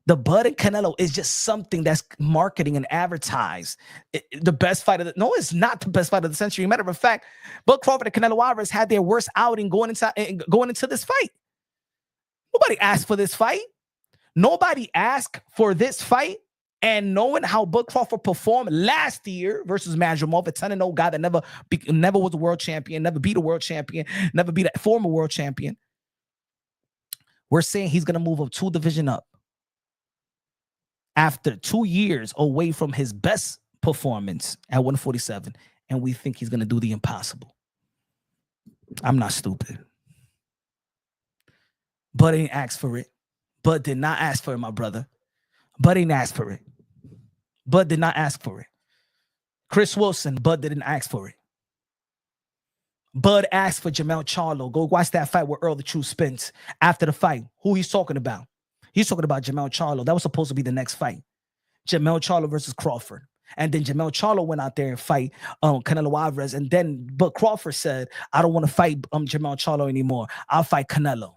The Bud and Canelo is just something that's marketing and advertised. The best fight of the... No, it's not the best fight of the century. Matter of fact, Bud Crawford and Canelo Alvarez had their worst outing going into this fight. Nobody asked for this fight. Nobody asked for this fight. And knowing how Bud Crawford performed last year versus Madrimov, a 10-0 guy that never was a world champion, never beat a world champion, never beat a former world champion, we're saying he's going to move up 2 divisions up after 2 years away from his best performance at 147, and we think he's going to do the impossible. I'm not stupid. Bud ain't asked for it. Bud did not ask for it, my brother. Bud ain't asked for it. Bud did not ask for it. Chris Wilson, Bud didn't ask for it. Bud asked for Jermell Charlo. Go watch that fight with Earl the True Spence after the fight. Who he's talking about? He's talking about Jermell Charlo. That was supposed to be the next fight. Jermell Charlo versus Crawford. And then Jermell Charlo went out there and fight Canelo Alvarez. And then but Crawford said, I don't want to fight Jermell Charlo anymore. I'll fight Canelo.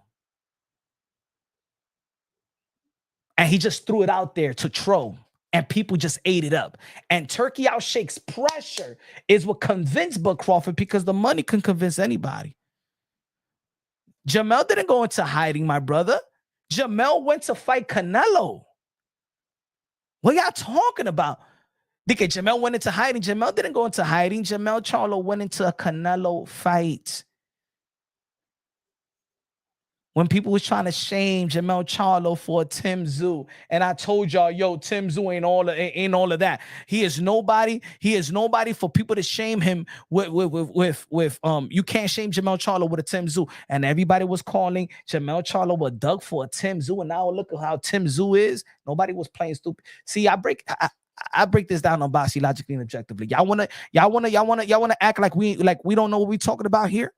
And he just threw it out there to troll. And people just ate it up. And Turkey Alalshikh's pressure is what convinced Bud Crawford, because the money can convince anybody. Jermell didn't go into hiding, my brother. Jermell went to fight Canelo. What y'all talking about? Okay, Jermell went into hiding. Jermell didn't go into hiding. Jermell Charlo went into a Canelo fight. When people was trying to shame Jermell Charlo for Tim Tszyu, and I told y'all, yo, Tim Tszyu ain't all of that. He is nobody. He is nobody for people to shame him with you can't shame Jermell Charlo with a Tim Tszyu. And everybody was calling Jermell Charlo a Doug for a Tim Tszyu, and now look at how Tim Tszyu is. Nobody was playing stupid. See, I break this down on boxing logically and objectively. Y'all wanna act like we don't know what we talking about here.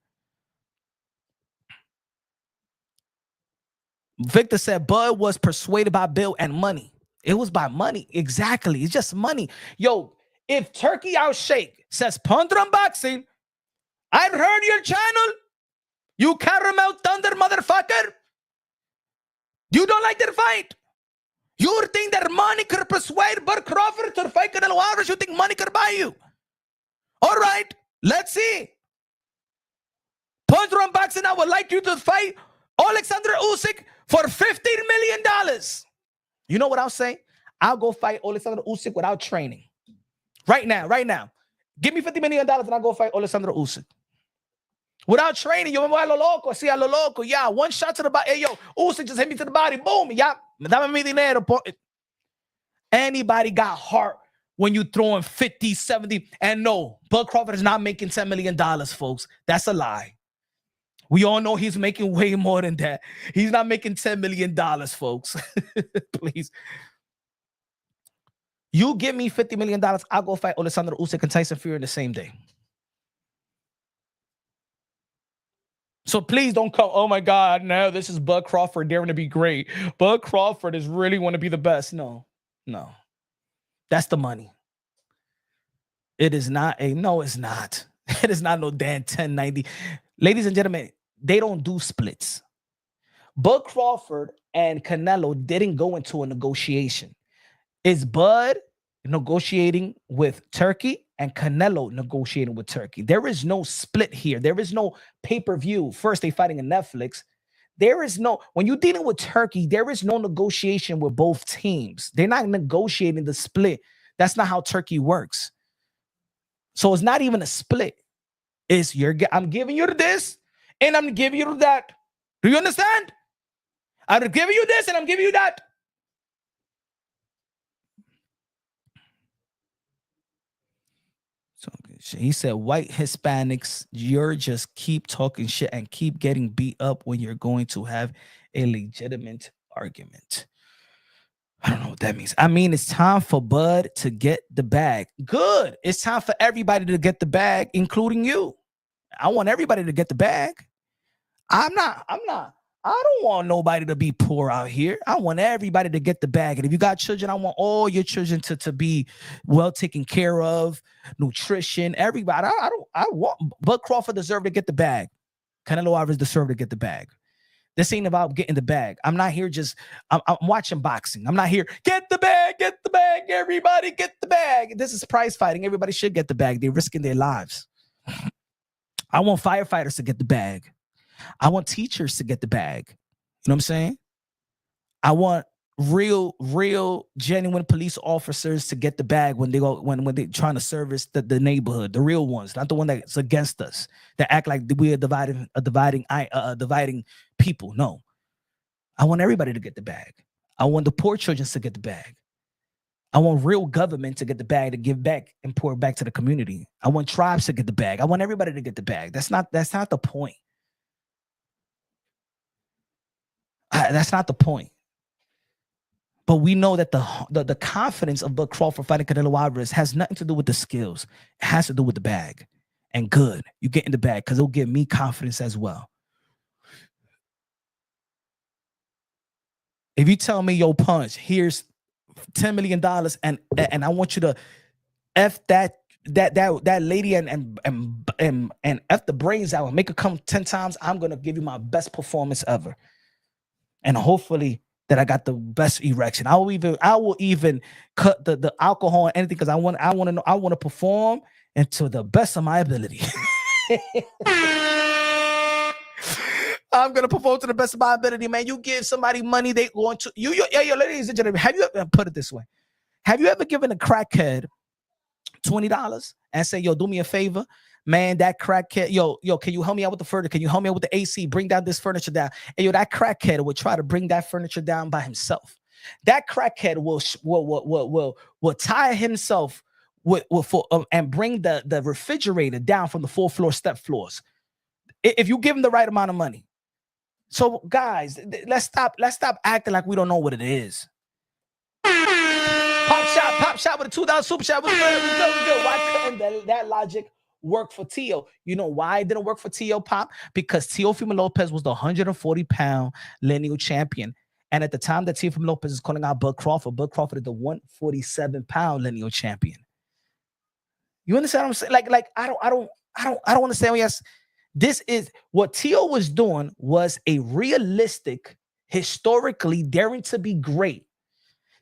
Victor said Bud was persuaded by Bill and money. It was by money. Exactly. It's just money. Yo, if Turkey Alalshikh says Pondram Boxing, I've heard your channel. You caramel thunder motherfucker. You don't like their fight. You think that money could persuade Bud Crawford to fight Canelo Alvarez? You think money could buy you? All right, let's see. Pondram Boxing, I would like you to fight Alexander Usyk for $15 million. You know what I'll say? I'll go fight Alexander Usyk without training. Right now. Give me $50 million and I'll go fight Alexander Usyk. Without training, yo me voy a lo loco, así a lo loco. Yeah, one shot to the body. Hey, yo, Usyk just hit me to the body. Boom. Yeah, dame mi dinero. Anybody got heart when you throwing 50, 70. And no, Bud Crawford is not making $10 million, folks. That's a lie. We all know he's making way more than that. He's not making $10 million, folks. Please. You give me $50 million, I'll go fight Alexander Usyk and Tyson Fury in the same day. So please don't come, oh my God, no, this is Bud Crawford daring to be great. Bud Crawford is really want to be the best. No. That's the money. It is not no, it's not. It is not no damn 1090. Ladies and gentlemen, they don't do splits. Bud Crawford and Canelo didn't go into a negotiation. It's Bud negotiating with Turkey and Canelo negotiating with Turkey. There is no split here. There is no pay-per-view. First, they fighting in Netflix. There is no, when you're dealing with Turkey, there is no negotiation with both teams. They're not negotiating the split. That's not how Turkey works. So it's not even a split. It's I'm giving you this and I'm giving you that. Do you understand? I'm giving you this and I'm giving you that. So he said, white Hispanics, you're just keep talking shit and keep getting beat up when you're going to have a legitimate argument. I don't know what that means. I mean, it's time for Bud to get the bag. Good. It's time for everybody to get the bag, including you. I want everybody to get the bag. I don't want nobody to be poor out here. I want everybody to get the bag. And if you got children, I want all your children to be well taken care of, nutrition, everybody. I want Bud Crawford deserve to get the bag. Canelo Alvarez deserve to get the bag. This ain't about getting the bag. I'm not here I'm watching boxing. I'm not here, get the bag, everybody get the bag. This is prize fighting. Everybody should get the bag. They're risking their lives. I want firefighters to get the bag. I want teachers to get the bag. You know what I'm saying? I want real, genuine police officers to get the bag when they go when they're trying to service the neighborhood, the real ones, not the one that's against us, that act like we are dividing people. No, I want everybody to get the bag. I want the poor children to get the bag. I want real government to get the bag to give back and pour back to the community. I want tribes to get the bag. I want everybody to get the bag. That's not the point. That's not the point. But we know that the confidence of Bud Crawford fighting Canelo Alvarez has nothing to do with the skills. It has to do with the bag. And good, you get in the bag because it'll give me confidence as well. If you tell me, yo, Punch, here's $10 million and I want you to F that lady and F the brains out and make her come 10 times, I'm gonna give you my best performance ever. And hopefully that I got the best erection. I will even cut the alcohol and anything because I want to perform and to the best of my ability. I'm gonna perform to the best of my ability, man. You give somebody money, they want to you. Ladies and gentlemen, have you ever put it this way? Have you ever given a crackhead $20 and say, yo, do me a favor? Man, that crackhead, yo, can you help me out with the furniture? Can you help me out with the AC? Bring down this furniture down. And yo, that crackhead would try to bring that furniture down by himself. That crackhead will tie himself and bring the refrigerator down from the 4th floor step floors. If you give him the right amount of money. So guys, let's stop acting like we don't know what it is. Pop shot with a $2 super shot. Was good. Why couldn't that logic work for Tio? You know why it didn't work for Tio, Pop? Because Teofimo Lopez was the 140-pound lineal champion. And at the time that Teofimo Lopez is calling out Bud Crawford is the 147-pound lineal champion. You understand what I'm saying? Like I don't understand. Yes, this is what Tio was doing was a realistic, historically daring to be great.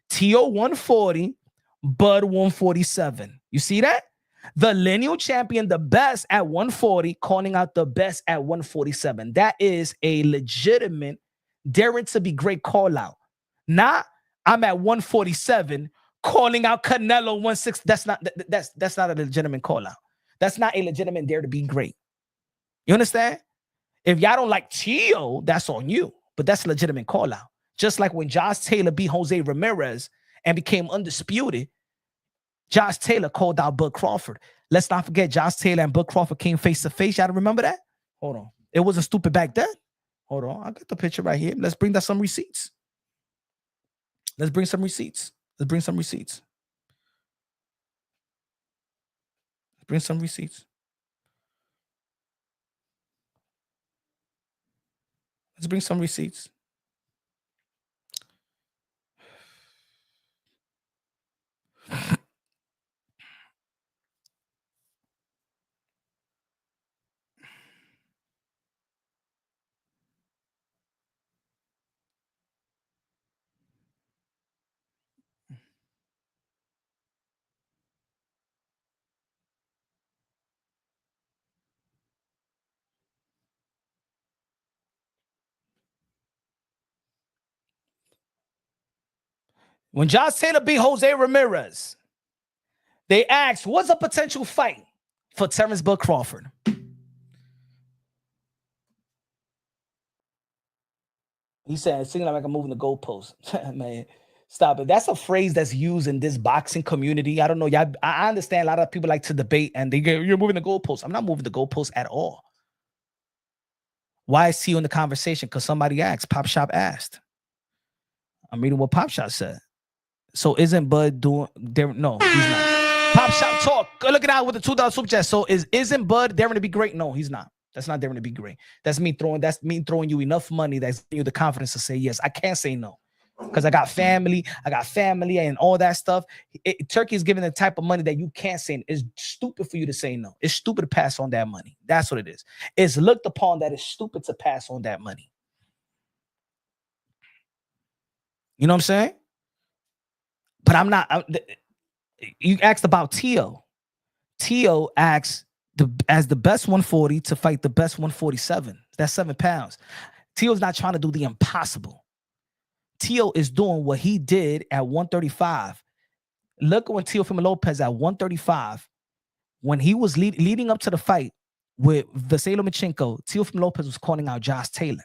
Tio 140, Bud 147. You see that? The lineal champion, the best at 140, calling out the best at 147. That is a legitimate daring to be great call out. Not I'm at 147 calling out Canelo 160. That's not a legitimate call out. That's not a legitimate dare to be great. You understand? If y'all don't like Tio, that's on you. But that's a legitimate call out. Just like when Josh Taylor beat Jose Ramirez and became undisputed, Josh Taylor called out Bud Crawford. Let's not forget Josh Taylor and Bud Crawford came face to face. Y'all remember that? Hold on. It wasn't stupid back then. Hold on. I got the picture right here. Let's bring some receipts. Bring some receipts. Let's bring some receipts. When Josh Taylor beat Jose Ramirez, they asked, what's a potential fight for Terrence Bud Crawford? He said, it seems like I'm moving the goalpost. Man, stop it. That's a phrase that's used in this boxing community. I don't know. Y'all, I understand a lot of people like to debate and they go, you're moving the goalpost. I'm not moving the goalpost at all. Why is he in the conversation? Because somebody asked. Pop Shop asked. I'm reading what Pop Shop said. So isn't Bud doing there? No, he's not. Pop Shop talk. Go look it out with the $2 super chat. So isn't Bud daring to be great? No, he's not. That's not daring to be great. That's me throwing you enough money that's giving you the confidence to say yes. I can't say no. Because I got family and all that stuff. Turkey is giving the type of money that you can't say. It's stupid for you to say no. It's stupid to pass on that money. That's what it is. It's looked upon that it's stupid to pass on that money. You know what I'm saying? But I'm not. You asked about Tio. Tio asked as the best 140 to fight the best 147. That's 7 pounds. Tio's not trying to do the impossible. Tio is doing what he did at 135. Look when Teofimo Lopez at 135, when he was leading up to the fight with Vasily Lomachenko, Teofimo Lopez was calling out Josh Taylor.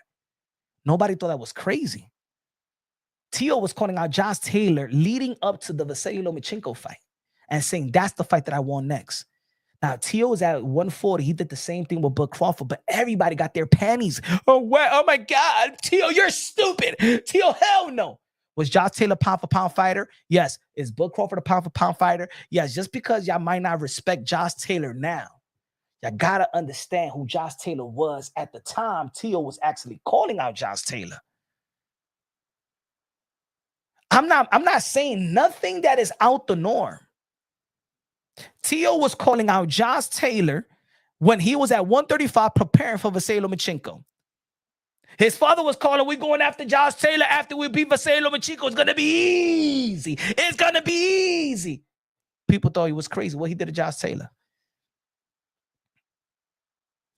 Nobody thought that was crazy. Tio was calling out Josh Taylor leading up to the Vasily Lomachenko fight and saying, that's the fight that I want next. Now, Tio was at 140. He did the same thing with Bud Crawford, but everybody got their panties. Oh my God, Tio, you're stupid. Tio, hell no. Was Josh Taylor a pound-for-pound fighter? Yes. Is Bud Crawford a pound-for-pound fighter? Yes. Just because y'all might not respect Josh Taylor now, y'all got to understand who Josh Taylor was at the time. Tio was actually calling out Josh Taylor. I'm not saying nothing that is out the norm. Tio was calling out Josh Taylor when he was at 135 preparing for Vasily Lomachenko. His father was calling, we're going after Josh Taylor after we beat Vasily Lomachenko. It's going to be easy. It's going to be easy. People thought he was crazy. What he did to Josh Taylor.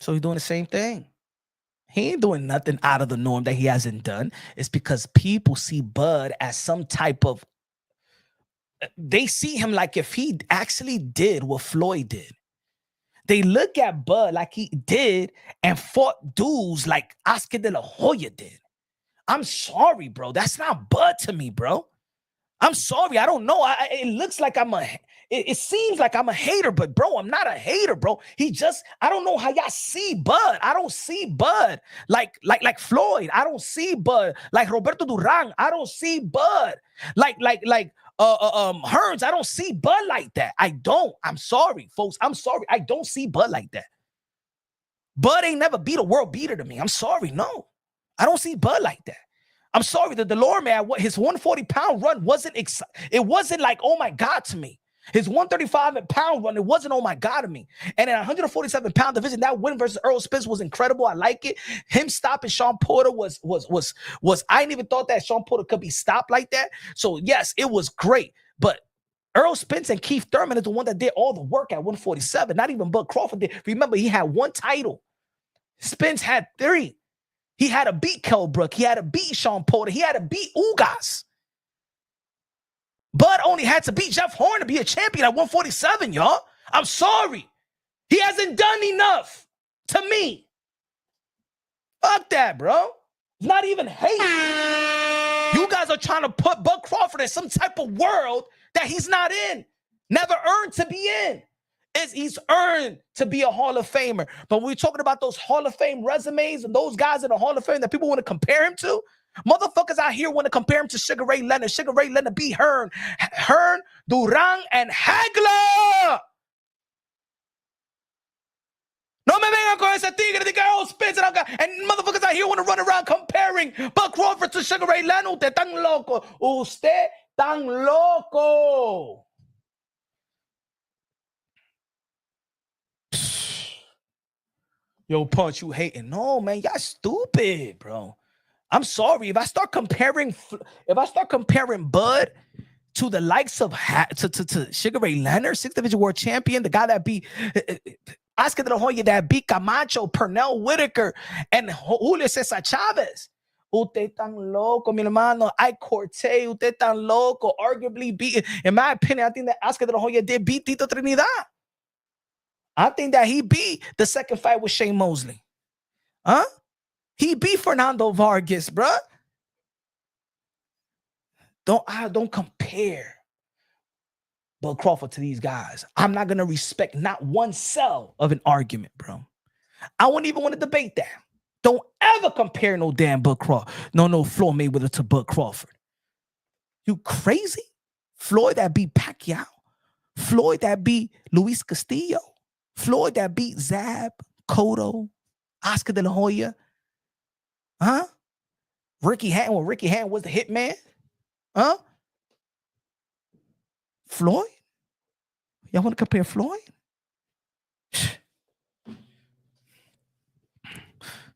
So he's doing the same thing. He ain't doing nothing out of the norm that he hasn't done. It's because people see Bud as some type of, they see him like if he actually did what Floyd did. They look at Bud like he did and fought dudes like Oscar De La Hoya did. I'm sorry, bro. That's not Bud to me, bro. I'm sorry. I don't know. It looks like it seems like I'm a hater, but bro, I'm not a hater, bro. I don't know how y'all see Bud. I don't see Bud like Floyd. I don't see Bud like Roberto Duran. I don't see Bud like Hearns. I don't see Bud like that. I don't. I'm sorry, folks. I'm sorry. I don't see Bud like that. Bud ain't never beat a world beater to me. I'm sorry. No, I don't see Bud like that. I'm sorry that the Lord, man, his 140-pound run it wasn't like, oh my God to me. His 135-pound run, it wasn't oh my God to me. And in 147-pound division, that win versus Errol Spence was incredible. I like it. Him stopping Sean Porter was I didn't even thought that Sean Porter could be stopped like that. So yes, it was great. But Errol Spence and Keith Thurman is the one that did all the work at 147. Not even Bud Crawford did. Remember, he had 1 title. Spence had 3. He had to beat Kell Brook. He had to beat Sean Porter. He had to beat Ugas. Bud only had to beat Jeff Horn to be a champion at 147, y'all. I'm sorry. He hasn't done enough to me. Fuck that, bro. It's not even hate. You guys are trying to put Bud Crawford in some type of world that he's not in. Never earned to be in. He's earned to be a Hall of Famer. But when we're talking about those Hall of Fame resumes and those guys in the Hall of Fame that people want to compare him to, motherfuckers out here want to compare him to Sugar Ray Leonard. Sugar Ray Leonard beat Hearn, Duran, and Hagler. con ese tigre de que spins and motherfuckers out here want to run around comparing Bud Crawford to Sugar Ray Leonard. Usted tan loco. Usted tan loco. Yo, Punch, you hating? No, man, y'all stupid, bro. I'm sorry if I start comparing Bud to the likes of to Sugar Ray Leonard, 6th division world champion, the guy that beat Oscar de la Hoya, that beat Camacho, Pernell Whitaker, and Julio Cesar Chavez. Usted tan loco, mi hermano. I Corte, usted tan loco. Arguably beat, in my opinion, I think that Oscar de la Hoya did beat Tito Trinidad. I think that he beat the second fight with Shane Mosley. Huh? He beat Fernando Vargas, bruh. Don't compare Bud Crawford to these guys. I'm not gonna respect not one cell of an argument, bro. I wouldn't even want to debate that. Don't ever compare no damn Bud Crawford. No Floyd Mayweather to Bud Crawford. You crazy? Floyd that beat Pacquiao. Floyd that beat Luis Castillo. Floyd that beat Zab, Cotto, Oscar de la Hoya. Huh? Ricky Hatton, when Ricky Hatton was the hitman. Huh? Floyd? Y'all want to compare Floyd?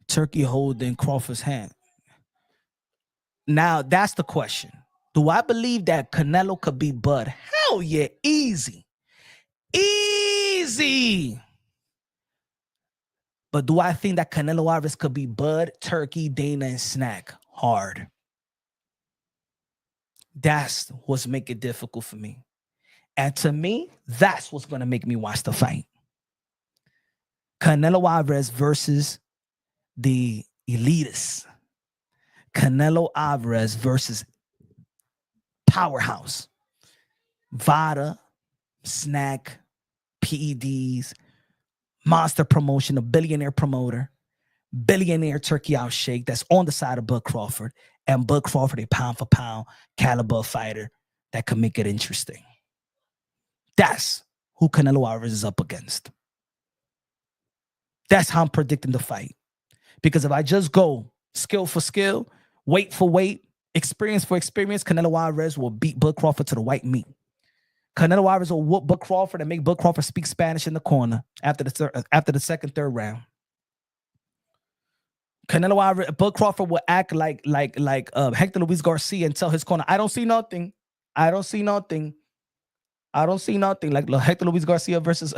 Turkey holding Crawford's hand. Now, that's the question. Do I believe that Canelo could beat Bud? Hell yeah, easy. Easy. But do I think that Canelo Alvarez could beat Bud, Turkey, Dana, and Snack? Hard. That's what's making it difficult for me. And to me, that's what's going to make me watch the fight. Canelo Alvarez versus the elitists. Canelo Alvarez versus Powerhouse. Vada, Snack, PEDs, Monster Promotion, a billionaire promoter, billionaire Turkey Alalshikh that's on the side of Bud Crawford, and Bud Crawford, a pound for pound caliber fighter that could make it interesting. That's who Canelo Alvarez is up against. That's how I'm predicting the fight. Because if I just go skill for skill, weight for weight, experience for experience, Canelo Alvarez will beat Bud Crawford to the white meat. Canelo Alvarez will whoop Bud Crawford and make Bud Crawford speak Spanish in the corner after the second, third round. Canelo Alvarez, Bud Crawford will act like Hector Luis Garcia and tell his corner, I don't see nothing. I don't see nothing. I don't see nothing. Like Hector Luis Garcia versus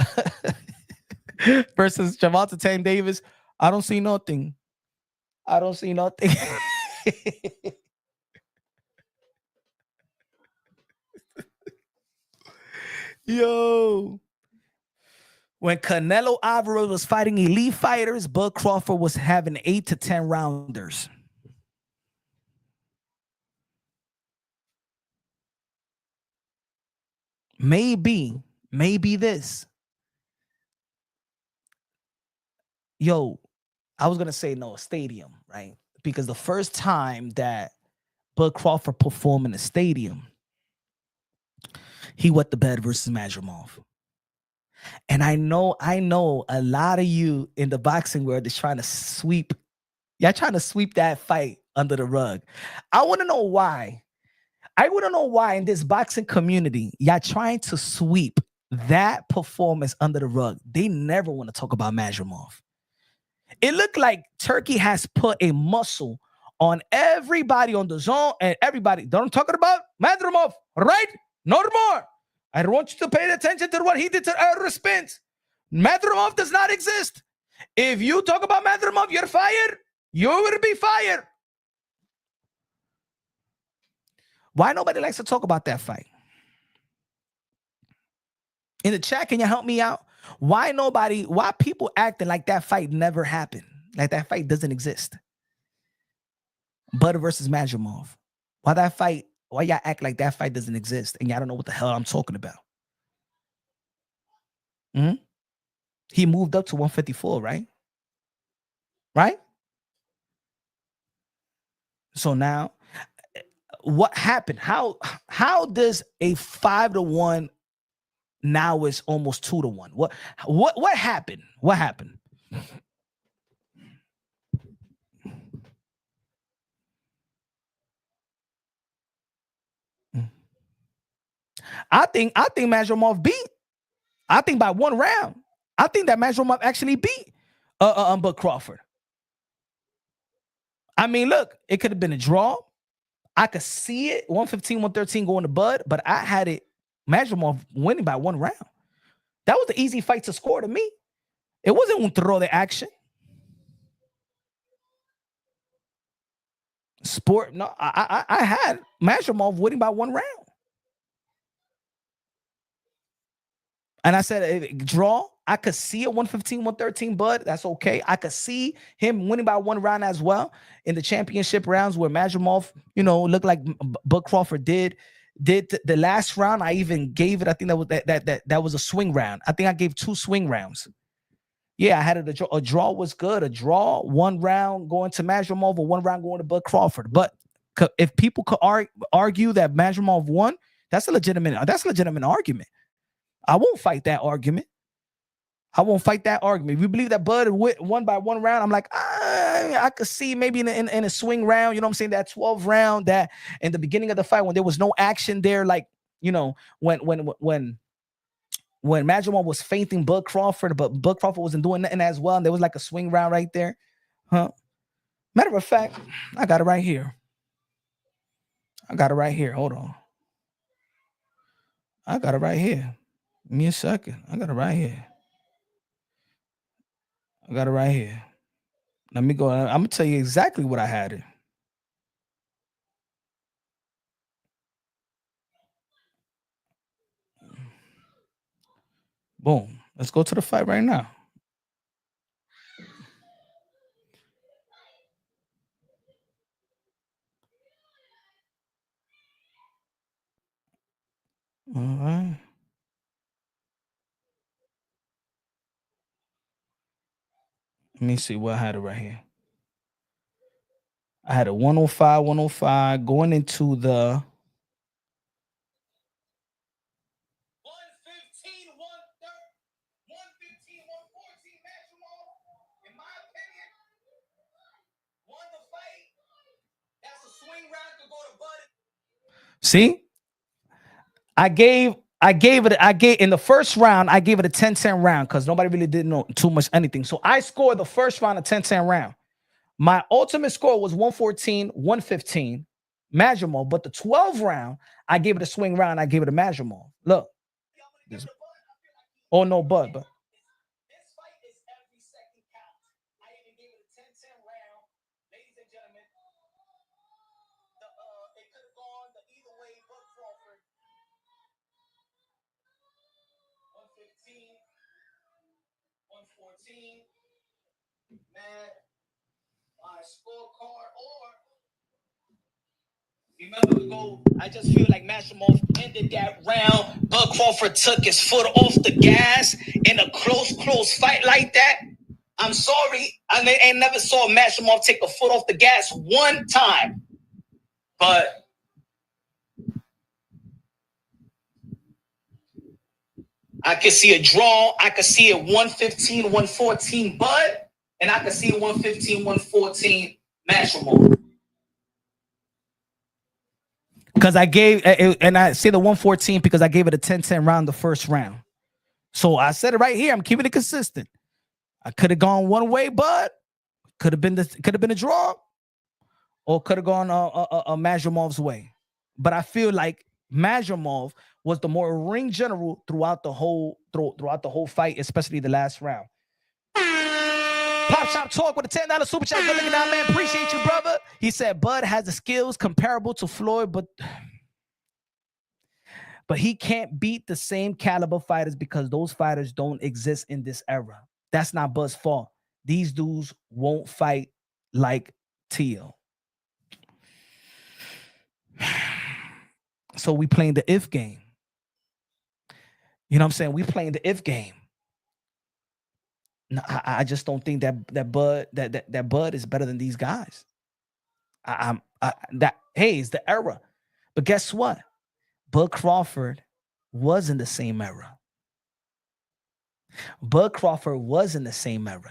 Gervonta Tank Davis. I don't see nothing. I don't see nothing. Yo. When Canelo Alvarez was fighting elite fighters, Bud Crawford was having 8 to 10 rounders. Maybe this. Yo, I was going to say no, stadium, right? Because the first time that Bud Crawford performed in a stadium, he wet the bed versus Madrimov. And I know a lot of you in the boxing world is trying to sweep. Y'all trying to sweep that fight under the rug. I want to know why. I want to know why in this boxing community, y'all trying to sweep that performance under the rug. They never want to talk about Madrimov. It looked like Turkey has put a muscle on everybody on the zone and everybody. Don't talking about Madrimov, right? No more. I want you to pay attention to what he did to Errol Spence. Madrimov does not exist. If you talk about Madrimov, you're fired. You will be fired. Why nobody likes to talk about that fight? In the chat, can you help me out? Why people acting like that fight never happened? Like that fight doesn't exist. Bud versus Madrimov. Why y'all act like that fight doesn't exist and y'all don't know what the hell I'm talking about? He moved up to 154, right? Right? So now, what happened? How does a 5-1 now is almost 2-1? What happened? What happened? I think Mazurov beat. I think by 1 round. I think that Mazurov actually beat Bud Crawford. I mean, look, it could have been a draw. I could see it 115, 113 going to Bud, but I had it Mazurov winning by 1 round. That was the easy fight to score to me. It wasn't un throw the action. Sport, no, I had Mazurov winning by 1 round. And I said, draw. I could see a 115, 113, Bud. That's okay. I could see him winning by 1 round as well in the championship rounds where Mazurov, looked like Bud Crawford did the last round. I even gave it. I think that was a swing round. I think I gave 2 swing rounds. Yeah, I had it. A draw was good. A draw, 1 round going to Mazurov or 1 round going to Bud Crawford. But if people could argue that Mazurov won, that's a legitimate argument. I won't fight that argument. If you believe that Bud won by 1 round, I'm like, I could see maybe in a swing round, you know what I'm saying? That 12th round, that in the beginning of the fight when there was no action there, like, when Mazurov was feinting Bud Crawford, but Bud Crawford wasn't doing nothing as well, and there was like a swing round right there. Huh? Matter of fact, I got it right here. Hold on. I got it right here. Give me a second. I got it right here. Let me go. I'm gonna tell you exactly what I had it. Boom. Let's go to the fight right now. All right. Let me see what I had it right here. I had a 105 going into the 115, 114 Mazurov, in my opinion, won the fight. That's a swing round to go to Bud. See? I gave in the first round, I gave it a 10-10 round because nobody really didn't know too much anything. So I scored the first round a 10-10 round. My ultimate score was 114, 115, Mazurov. But the 12th round, I gave it a swing round. I gave it a Mazurov. Look. Oh, no, Bud. This fight is every second count. I even gave it a 10-10 round. Ladies and gentlemen, it could have gone either way, Bud Crawford. 115, 114. Man, my scorecard or remember to go. I just feel like Mazurov ended that round. Bud Crawford took his foot off the gas in a close fight like that. I'm sorry. I ain't never saw Mazurov take a foot off the gas one time. But I could see a draw. I could see a 115, 114 Bud. And I could see a 115, 114 Mazurov. Because I gave, and I say the 114 because I gave it a 10-10 round the first round. So I said it right here. I'm keeping it consistent. I could have gone one way, but could have been a draw, or could have gone a Mazurov's way. But I feel like Mazurov was the more ring general throughout the whole fight, especially the last round. Pop Shop Talk with a $10 super chat. Good looking out, man. Appreciate you, brother. He said Bud has the skills comparable to Floyd, but he can't beat the same caliber fighters because those fighters don't exist in this era. That's not Bud's fault. These dudes won't fight like Teal. So we playing the if game. You know what I'm saying? We playing the if game. No, I just don't think that Bud is better than these guys. It's the era. But guess what? Bud Crawford was in the same era.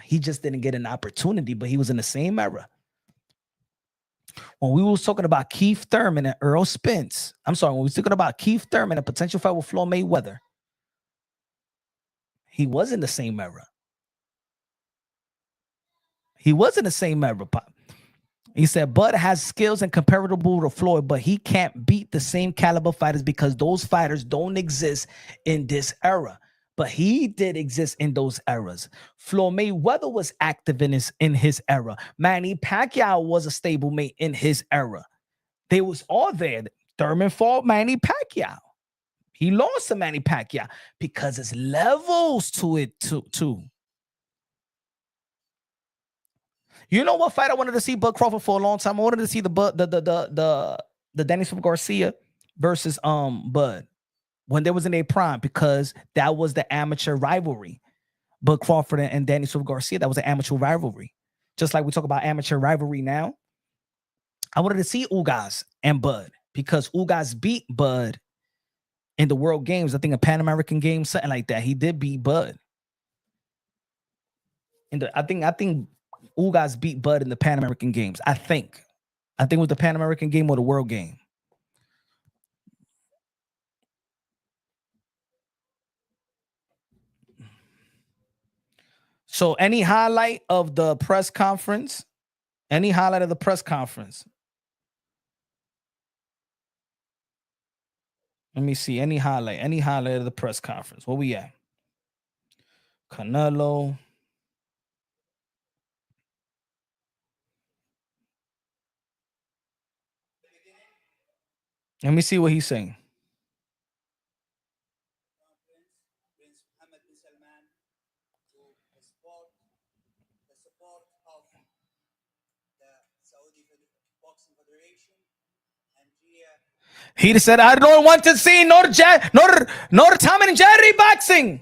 He just didn't get an opportunity, but he was in the same era. When we was talking about Keith Thurman and Earl Spence, I'm sorry, when we was talking about Keith Thurman, a potential fight with Floyd Mayweather, he was in the same era. He was in the same era. He said Bud has skills and comparable to Floyd, but he can't beat the same caliber fighters because those fighters don't exist in this era. But he did exist in those eras. Floyd Mayweather was active in his era. Manny Pacquiao was a stablemate in his era. They was all there. Thurman fought Manny Pacquiao. He lost to Manny Pacquiao because there's levels to it too. You know what fight I wanted to see Bud Crawford for a long time? I wanted to see the Daniel Garcia versus Bud when they was in their prime, because that was the amateur rivalry. Bud Crawford and Danny Silva Garcia, that was an amateur rivalry. Just like we talk about amateur rivalry now. I wanted to see Ugas and Bud because Ugas beat Bud in the World Games. I think a Pan American Games, something like that. He did beat Bud. I think Ugas beat Bud in the Pan American Games. I think it was the Pan American Game or the World Game. So any highlight of the press conference? Any highlight of the press conference? Let me see. Any highlight of the press conference? Where we at? Canelo. Let me see what he's saying. He said, I don't want to see nor Tom and Jerry boxing.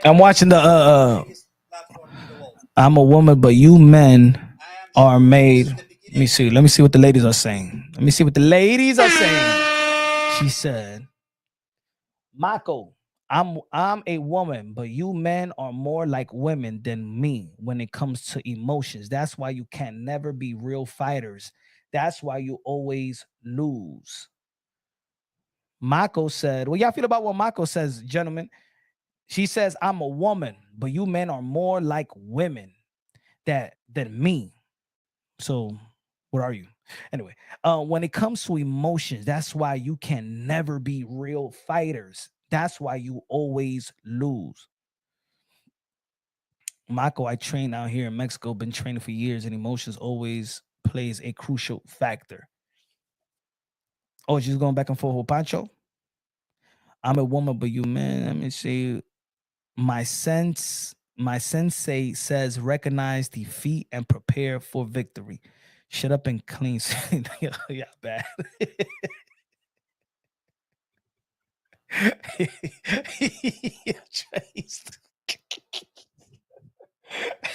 I'm watching the I'm a woman, but you men are made. Let me see. Let me see what the ladies are saying. Let me see what the ladies are saying. She said, Mako, I'm a woman, but you men are more like women than me when it comes to emotions. That's why you can never be real fighters. That's why you always lose. Mako said, what y'all feel about what Mako says, gentlemen? She says, I'm a woman, but you men are more like women than me. So what are you? Anyway, when it comes to emotions, that's why you can never be real fighters. That's why you always lose. Mako, I train out here in Mexico, been training for years, and emotions always plays a crucial factor. Oh, she's going back and forth with Pancho. I'm a woman, but you men, let me see. My sensei says recognize defeat and prepare for victory. Shut up and clean. Yeah, bad.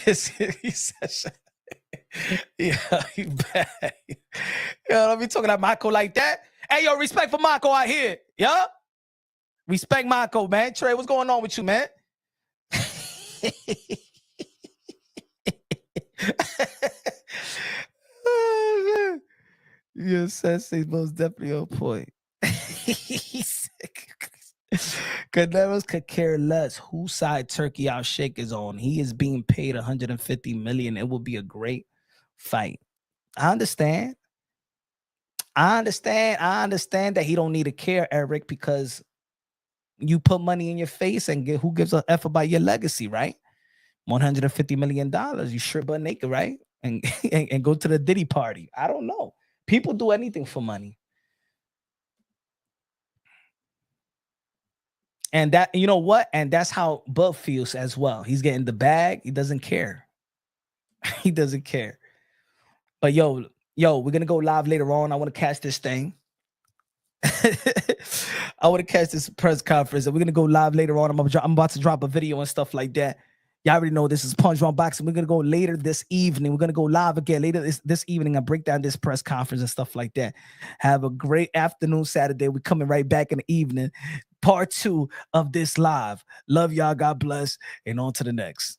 He said, yeah, he bad. Yo, don't be talking about Marco like that. Hey, yo, respect for Marco out here. Yo, respect Marco, man. Trey, what's going on with you, man? Oh, man. Your sensei's most definitely on point. Canelo's could care less whose side Turkey Alalshikh is on. He is being paid 150 million. It will be a great fight. I understand. I understand that he don't need to care, Eric, because you put money in your face and who gives a F about your legacy, right? $150 million. You sure but naked, right? And, and go to the Diddy party. I don't know. People do anything for money. And that, you know what? And that's how Bud feels as well. He's getting the bag. He doesn't care. He doesn't care. But yo, we're gonna go live later on. I want to catch this thing. I want to catch this press conference, and we're gonna go live later on. I'm about to drop a video and stuff like that. Y'all already know this is Punch Drunk Boxing. We're gonna go later this evening. We're gonna go live again later this evening and break down this press conference and stuff like that. Have a great afternoon Saturday. We're coming right back in the evening. Part 2 of this live. Love y'all. God bless. And on to the next.